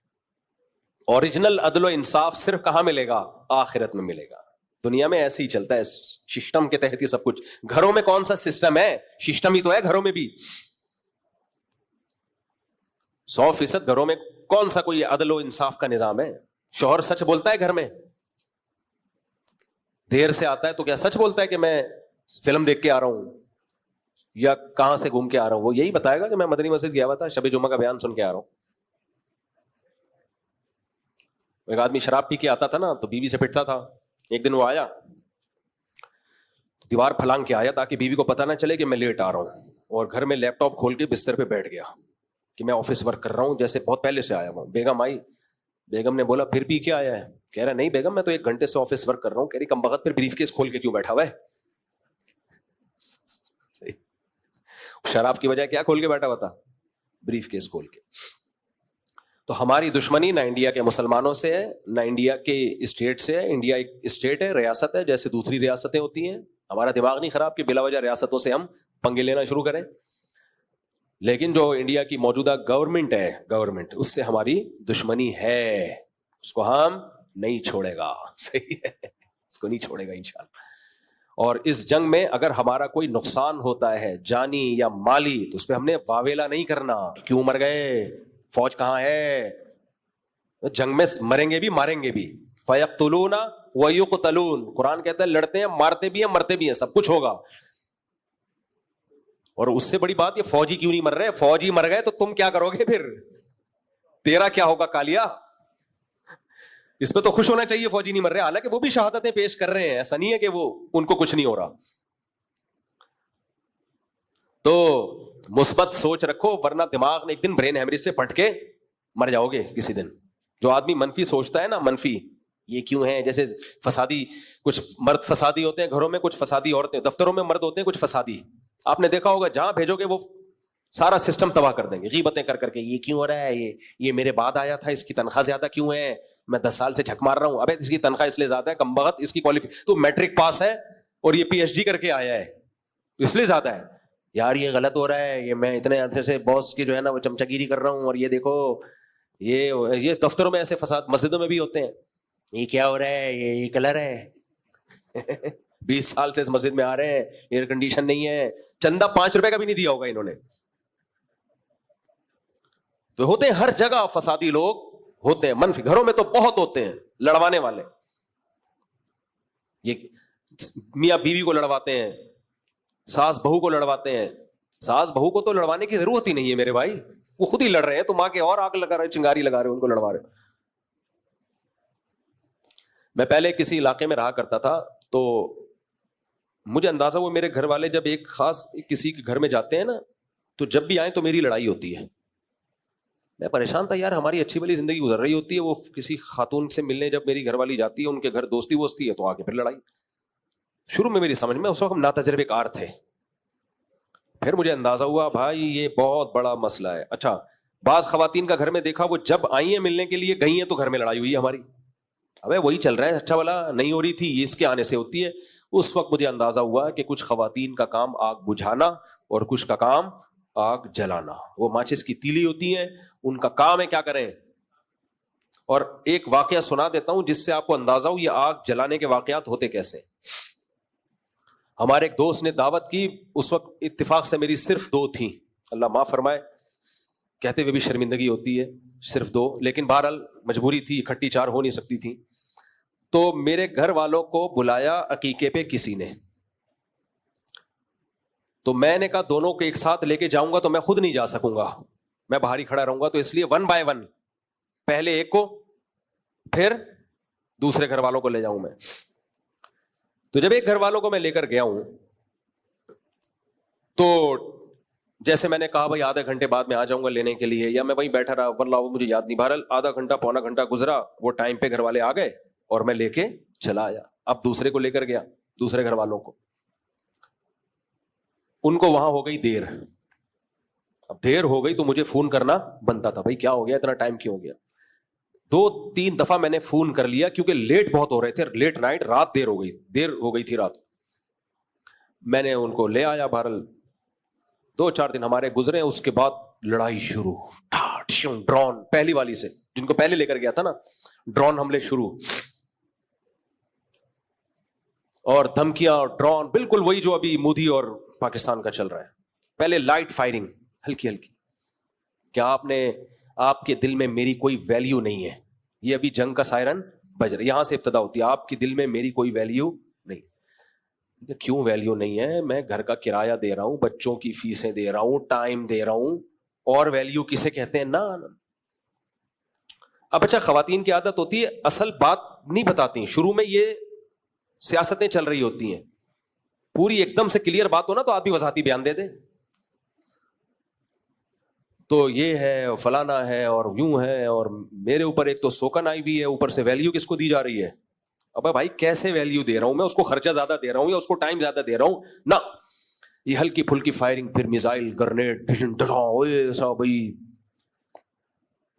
اوریجنل عدل و انصاف صرف کہاں ملے گا؟ آخرت میں ملے گا. دنیا میں ایسے ہی چلتا ہے, سسٹم کے تحت ہی سب کچھ. گھروں میں کون سا سسٹم ہے؟ سسٹم ہی تو ہے گھروں میں بھی. 100% گھروں میں کون سا کوئی عدل و انصاف کا نظام ہے؟ شوہر سچ بولتا ہے گھر میں؟ دیر سے آتا ہے تو کیا سچ بولتا ہے کہ میں فلم دیکھ کے آ رہا ہوں یا کہاں سے گھوم کے آ رہا ہوں؟ وہ یہی بتائے گا کہ میں مدنی مسجد گیا ہوا تھا, شب جمعہ کا بیان سن کے آ رہا ہوں. ایک آدمی شراب پی کے آتا تھا نا تو بیوی سے پٹتا تھا. ایک دن وہ آیا, دیوار پھلانگ کے آیا تاکہ بیوی کو پتہ نہ چلے کہ میں لیٹ آ رہا ہوں, اور گھر میں لیپ ٹاپ کھول کے بستر پہ بیٹھ گیا کہ میں آفس ورک کر رہا ہوں, جیسے بہت پہلے سے آیا ہوں. بیگم آئی, بیگم نے بولا پھر پی کے آیا ہے؟ کہہ رہا نہیں بیگم میں تو 1 گھنٹے سے آفس ورک کر رہا ہوں. کہہ رہی کم بخت پھر بریف کیس کھول کے کیوں بیٹھا ہوا ہے؟ شراب کی وجہ کیا کھول کے بیٹھا ہوا تھا؟ بریف کیس کھول کے. تو ہماری دشمنی نہ انڈیا کے مسلمانوں سے ہے نہ انڈیا کے اسٹیٹ سے ہے. انڈیا ایک اسٹیٹ ہے, ریاست ہے, جیسے دوسری ریاستیں ہوتی ہیں. ہمارا دماغ نہیں خراب کہ بلا وجہ ریاستوں سے ہم پنگے لینا شروع کریں. لیکن جو انڈیا کی موجودہ گورنمنٹ اس سے ہماری دشمنی ہے, اس کو ہم نہیں چھوڑے گا. صحیح ہے, اس کو نہیں چھوڑے گا انشاءاللہ. اور اس جنگ میں اگر ہمارا کوئی نقصان ہوتا ہے جانی یا مالی تو اس پہ ہم نے واویلا نہیں کرنا. کیوں مر گئے, فوج کہاں ہے؟ جنگ میں مریں گے بھی ماریں گے بھی. فَيَقْتُلُونَ وَيُقْتَلُونَ, قرآن کہتا ہے لڑتے ہیں مارتے بھی ہیں مرتے بھی ہیں, سب کچھ ہوگا. اور اس سے بڑی بات یہ فوجی کیوں نہیں مر رہے؟ فوجی مر گئے تو تم کیا کرو گے پھر؟ تیرا کیا ہوگا کالیا؟ اس پہ تو خوش ہونا چاہیے فوجی نہیں مر رہے, حالانکہ وہ بھی شہادتیں پیش کر رہے ہیں, ایسا نہیں ہے کہ وہ ان کو کچھ نہیں ہو رہا. تو مثبت سوچ رکھو, ورنہ دماغ نے ایک دن برین ہیمریج سے پھٹ کے مر جاؤ گے کسی دن. جو آدمی منفی سوچتا ہے نا, منفی یہ کیوں ہے, جیسے فسادی, کچھ مرد فسادی ہوتے ہیں گھروں میں, کچھ فسادی عورتیں, دفتروں میں مرد ہوتے ہیں کچھ فسادی. آپ نے دیکھا ہوگا جہاں بھیجو گے وہ سارا سسٹم تباہ کر دیں گے, غیبتیں کر کر کے. یہ کیوں ہو رہا ہے, یہ میرے بعد آیا تھا, اس کی تنخواہ زیادہ کیوں ہے, میں 10 سال سے جھک مار رہا ہوں, ابے اس کی تنخواہ اس لیے زیادہ ہے, کم بخت اس کی تو میٹرک پاس ہے اور یہ PhD کر کے آیا ہے اس لیے زیادہ ہے. یار یہ غلط ہو رہا ہے, یہ میں اتنے عرصے سے باس کی جو ہے نا وہ چمچاگیری کر رہا ہوں, اور یہ دیکھو یہ دفتروں میں ایسے فساد, مسجدوں میں بھی ہوتے ہیں. یہ کیا ہو رہا ہے, یہ کلر ہے 20 سال سے اس مسجد میں آ رہے ہیں, ایئر کنڈیشن نہیں ہے, چندہ 5 روپے کا بھی نہیں دیا ہوگا انہوں نے. تو ہوتے ہیں ہر جگہ فسادی لوگ ہوتے ہیں, منفی گھروں میں تو بہت ہوتے ہیں لڑوانے والے. یہ میاں بیوی کو لڑواتے ہیں, ساس بہو کو لڑواتے ہیں. ساس بہو کو تو لڑوانے کی ضرورت ہی نہیں ہے میرے بھائی, وہ خود ہی لڑ رہے ہیں, تو ماں کے اور آگ لگا رہے, چنگاری لگا رہے, ان کو لڑوا رہے. میں پہلے کسی علاقے میں رہا کرتا تھا, تو مجھے اندازہ وہ میرے گھر والے جب ایک خاص کسی کے گھر میں جاتے ہیں نا, تو جب بھی آئیں تو میری لڑائی ہوتی ہے. میں پریشان تھا, یار ہماری اچھی بلی زندگی گزر رہی ہوتی ہے, وہ کسی خاتون سے ملنے جب میری گھر والی جاتی ہے, ان کے گھر دوستی ووستی ہے, تو آگے پھر لڑائی. شروع میں میری سمجھ میں, اس وقت ہم ناتجربے کار تھے, پھر مجھے اندازہ ہوا بھائی یہ بہت بڑا مسئلہ ہے. اچھا, بعض خواتین کا گھر میں دیکھا, وہ جب آئی ہیں ملنے کے لیے گئی ہیں تو گھر میں لڑائی ہوئی ہے ہماری. ابے وہی چل رہا ہے, اچھا والا نہیں ہو رہی تھی, یہ اس کے آنے سے ہوتی ہے. اس وقت مجھے اندازہ ہوا کہ کچھ خواتین کا کام آگ بجھانا اور کچھ کا کام آگ جلانا. وہ ماچس کی تیلی ہوتی ہیں, ان کا کام ہے کیا کریں. اور ایک واقعہ سنا دیتا ہوں جس سے آپ کو اندازہ ہو یہ آگ جلانے کے واقعات ہوتے کیسے. ہمارے ایک دوست نے دعوت کی, اس وقت اتفاق سے میری صرف 2 تھیں, اللہ معاف فرمائے, کہتے ہوئے بھی شرمندگی ہوتی ہے, صرف 2, لیکن بہرحال مجبوری تھی, اکٹھی 4 ہو نہیں سکتی تھی. تو میرے گھر والوں کو بلایا عقیقے پہ کسی نے, تو میں نے کہا دونوں کو ایک ساتھ لے کے جاؤں گا تو میں خود نہیں جا سکوں گا, میں باہر ہی کھڑا رہوں گا, تو اس لیے 1 by 1 پہلے ایک کو پھر دوسرے گھر والوں کو لے جاؤں میں. تو جب ایک گھر والوں کو میں لے کر گیا ہوں, تو جیسے میں نے کہا بھائی آدھے گھنٹے بعد میں آ جاؤں گا لینے کے لیے, یا میں وہیں بیٹھا رہا, واللہ مجھے یاد نہیں, بہرحال آدھا گھنٹہ پونا گھنٹہ گزرا, وہ ٹائم پہ گھر والے آ گئے اور میں لے کے چلا آیا. اب دوسرے کو لے کر گیا, دوسرے گھر والوں کو, ان کو وہاں ہو گئی دیر. اب دیر ہو گئی تو مجھے فون کرنا بنتا تھا, بھائی کیا ہو گیا, اتنا ٹائم کیوں ہو گیا. 2-3 دفعہ میں نے فون کر لیا کیونکہ لیٹ بہت ہو رہے تھے, لیٹ نائٹ, رات دیر ہو گئی تھی رات. میں نے ان کو لے آیا, بہرحال 2-4 دن ہمارے گزرے, اس کے بعد لڑائی شروع, ڈرون پہلی والی سے, جن کو پہلے لے کر گیا تھا نا, ڈرون حملے شروع, اور دھمکیاں, ڈرون, بالکل وہی جو ابھی مودی اور پاکستان کا چل رہا ہے. پہلے لائٹ فائرنگ, ہلکی ہلکی, کیا آپ کے دل میں میری کوئی ویلیو نہیں ہے, یہ ابھی جنگ کا سائرن بج رہا ہے, یہاں سے ابتدا ہوتی ہے, آپ کے دل میں میری کوئی ویلیو نہیں. کیوں ویلیو نہیں ہے, میں گھر کا کرایہ دے رہا ہوں, بچوں کی فیسیں دے رہا ہوں, ٹائم دے رہا ہوں, اور ویلیو کسے کہتے ہیں نا. اب اچھا, خواتین کی عادت ہوتی ہے اصل بات نہیں بتاتی, شروع میں یہ سیاستیں چل رہی ہوتی ہیں, پوری ایک دم سے کلیئر بات ہو نا تو آدمی وضاحتی بیان دے دے, تو یہ ہے فلانا ہے اور یوں ہے, اور میرے اوپر ایک تو سوکن آئی ہوئی ہے, اوپر سے ویلیو کس کو دی جا رہی ہے. ابے بھائی کیسے ویلیو دے رہا ہوں میں, اس کو خرچہ زیادہ دے رہا ہوں یا اس کو ٹائم زیادہ دے رہا ہوں نا. یہ ہلکی پھلکی فائرنگ, پھر میزائل, گرنیڈ, ایسا بھائی.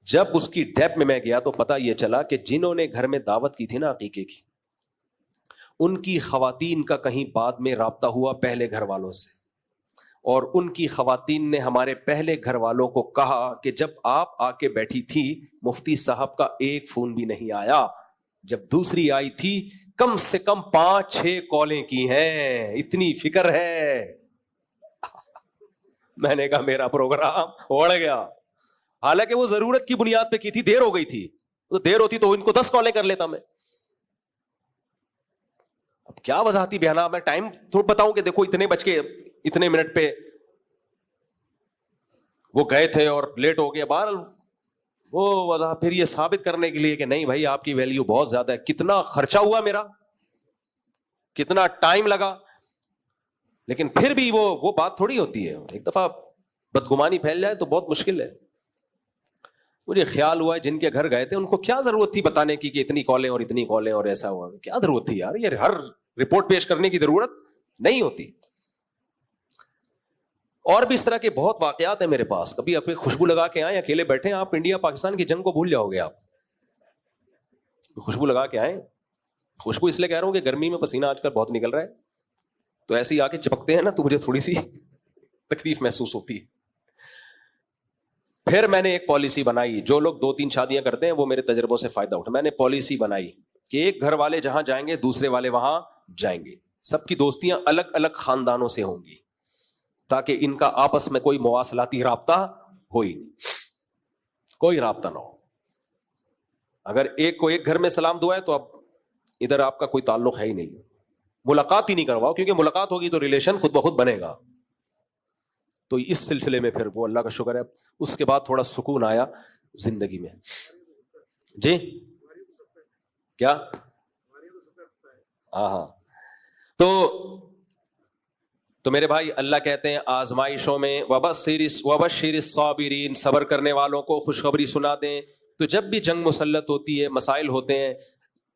جب اس کی ڈیپ میں گیا تو پتا یہ چلا کہ جنہوں نے گھر میں دعوت کی تھی نا عقیقے کی, ان کی خواتین کا کہیں بعد میں رابطہ ہوا پہلے گھر والوں سے, اور ان کی خواتین نے ہمارے پہلے گھر والوں کو کہا کہ جب آپ آ کے بیٹھی تھی مفتی صاحب کا ایک فون بھی نہیں آیا, جب دوسری آئی تھی کم سے کم 5-6 کالیں کی ہیں, اتنی فکر ہے. میں نے کہا میرا پروگرام اڑ گیا. حالانکہ وہ ضرورت کی بنیاد پہ کی تھی, دیر ہو گئی تھی, تو دیر ہوتی تو ان کو 10 کالیں کر لیتا میں. اب کیا وضاحتی بیان, میں ٹائم تھوڑا بتاؤں کہ دیکھو اتنے بج کے اتنے منٹ پہ وہ گئے تھے اور لیٹ ہو گیا. بہرحال وہ وضاحت پھر یہ ثابت کرنے کے لیے کہ نہیں بھائی آپ کی ویلیو بہت زیادہ ہے, کتنا خرچہ ہوا میرا, کتنا ٹائم لگا. لیکن پھر بھی وہ بات تھوڑی ہوتی ہے, ایک دفعہ بدگمانی پھیل جائے تو بہت مشکل ہے. مجھے خیال ہوا ہے جن کے گھر گئے تھے ان کو کیا ضرورت تھی بتانے کی کہ اتنی کالیں اور اتنی کالیں اور ایسا ہوا, کیا ضرورت تھی یار, یہ ہر رپورٹ پیش کرنے کی ضرورت نہیں ہوتی. اور بھی اس طرح کے بہت واقعات ہیں میرے پاس. کبھی آپ خوشبو لگا کے آئیں, اکیلے بیٹھے ہیں آپ, انڈیا پاکستان کی جنگ کو بھول جاؤ گے آپ. خوشبو لگا کے آئیں, خوشبو اس لیے کہہ رہا ہوں کہ گرمی میں پسینہ آج کل بہت نکل رہا ہے, تو ایسے ہی آ کے چپکتے ہیں نا تو مجھے تھوڑی سی تکلیف محسوس ہوتی ہے. پھر میں نے ایک پالیسی بنائی, جو لوگ 2-3 شادیاں کرتے ہیں وہ میرے تجربوں سے فائدہ اٹھا. میں نے پالیسی بنائی کہ ایک گھر والے جہاں جائیں گے دوسرے والے وہاں جائیں گے, سب کی دوستیاں الگ الگ خاندانوں سے ہوں گی تاکہ ان کا آپس میں کوئی مواصلاتی رابطہ ہو ہی نہیں, کوئی رابطہ نہ ہو. اگر ایک کو ایک گھر میں سلام دعا ہے تو اب ادھر آپ کا کوئی تعلق ہے ہی نہیں, ملاقات ہی نہیں کرواؤ, کیونکہ ملاقات ہوگی تو ریلیشن خود بخود بنے گا. تو اس سلسلے میں پھر وہ اللہ کا شکر ہے اس کے بعد تھوڑا سکون آیا زندگی میں. جی کیا, ہاں تو میرے بھائی اللہ کہتے ہیں آزمائشوں میں وبشر الصابرین, صبر کرنے والوں کو خوشخبری سنا دیں. تو جب بھی جنگ مسلط ہوتی ہے, مسائل ہوتے ہیں,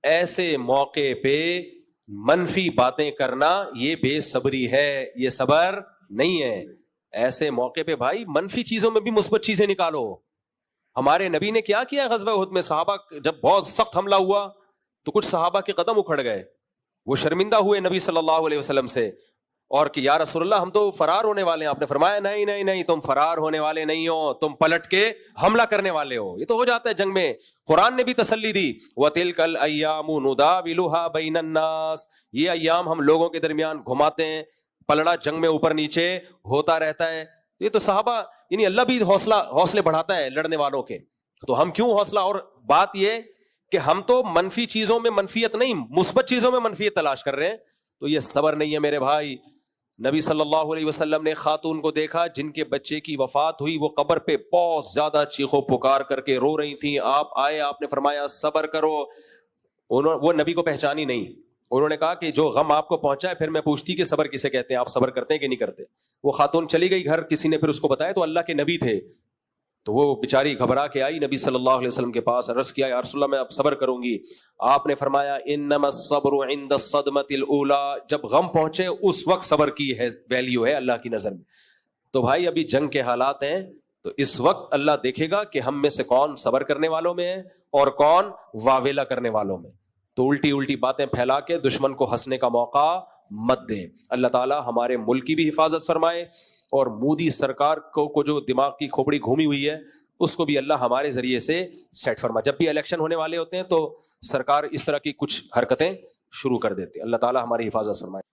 ایسے موقع پہ منفی باتیں کرنا یہ بے صبری ہے, یہ صبر نہیں ہے. ایسے موقع پہ بھائی منفی چیزوں میں بھی مثبت چیزیں نکالو. ہمارے نبی نے کیا کیا غزوہ احد میں, صحابہ جب بہت سخت حملہ ہوا تو کچھ صحابہ کے قدم اکھڑ گئے, وہ شرمندہ ہوئے نبی صلی اللہ علیہ وسلم سے, اور کہ یا رسول اللہ ہم تو فرار ہونے والے ہیں. آپ نے فرمایا نہیں نہیں نہیں, تم فرار ہونے والے نہیں ہو, تم پلٹ کے حملہ کرنے والے ہو. یہ تو ہو جاتا ہے جنگ میں. قرآن نے بھی تسلی دی, وَتِلْكَ الْأَيَّامُ نُدَاوِلُهَا بَيْنَ النَّاسِ, یہ ایام ہم لوگوں کے درمیان گھماتے ہیں, پلڑا جنگ میں اوپر نیچے ہوتا رہتا ہے. یہ تو صحابہ یعنی اللہ بھی حوصلے بڑھاتا ہے لڑنے والوں کے, تو ہم کیوں حوصلہ. اور بات یہ کہ ہم تو منفی چیزوں میں منفیت نہیں, مثبت چیزوں میں منفیت تلاش کر رہے ہیں, تو یہ صبر نہیں ہے میرے بھائی. نبی صلی اللہ علیہ وسلم نے خاتون کو دیکھا جن کے بچے کی وفات ہوئی, وہ قبر پہ بہت زیادہ چیخو پکار کر کے رو رہی تھیں. آپ آئے, آپ نے فرمایا صبر کرو. وہ نبی کو پہچانی نہیں, انہوں نے کہا کہ جو غم آپ کو پہنچا ہے. پھر میں پوچھتی کہ صبر کسے کہتے ہیں, آپ صبر کرتے ہیں کہ نہیں کرتے. وہ خاتون چلی گئی گھر, کسی نے پھر اس کو بتایا تو اللہ کے نبی تھے, تو وہ بیچاری گھبرا کے آئی نبی صلی اللہ علیہ وسلم کے پاس, عرض کیا یا رسول اللہ میں اب صبر کروں گی. آپ نے فرمایا انما الصبر عند الصدمۃ الاولى, جب غم پہنچے اس وقت صبر کی ہے ویلیو ہے اللہ کی نظر میں. تو بھائی ابھی جنگ کے حالات ہیں, تو اس وقت اللہ دیکھے گا کہ ہم میں سے کون صبر کرنے والوں میں ہے اور کون واویلا کرنے والوں میں. تو الٹی باتیں پھیلا کے دشمن کو ہنسنے کا موقع مت دیں. اللہ تعالیٰ ہمارے ملک کی بھی حفاظت فرمائے, اور مودی سرکار کو جو دماغ کی کھوپڑی گھومی ہوئی ہے اس کو بھی اللہ ہمارے ذریعے سے سیٹ فرمائے. جب بھی الیکشن ہونے والے ہوتے ہیں تو سرکار اس طرح کی کچھ حرکتیں شروع کر دیتے ہیں. اللہ تعالیٰ ہماری حفاظت فرمائے.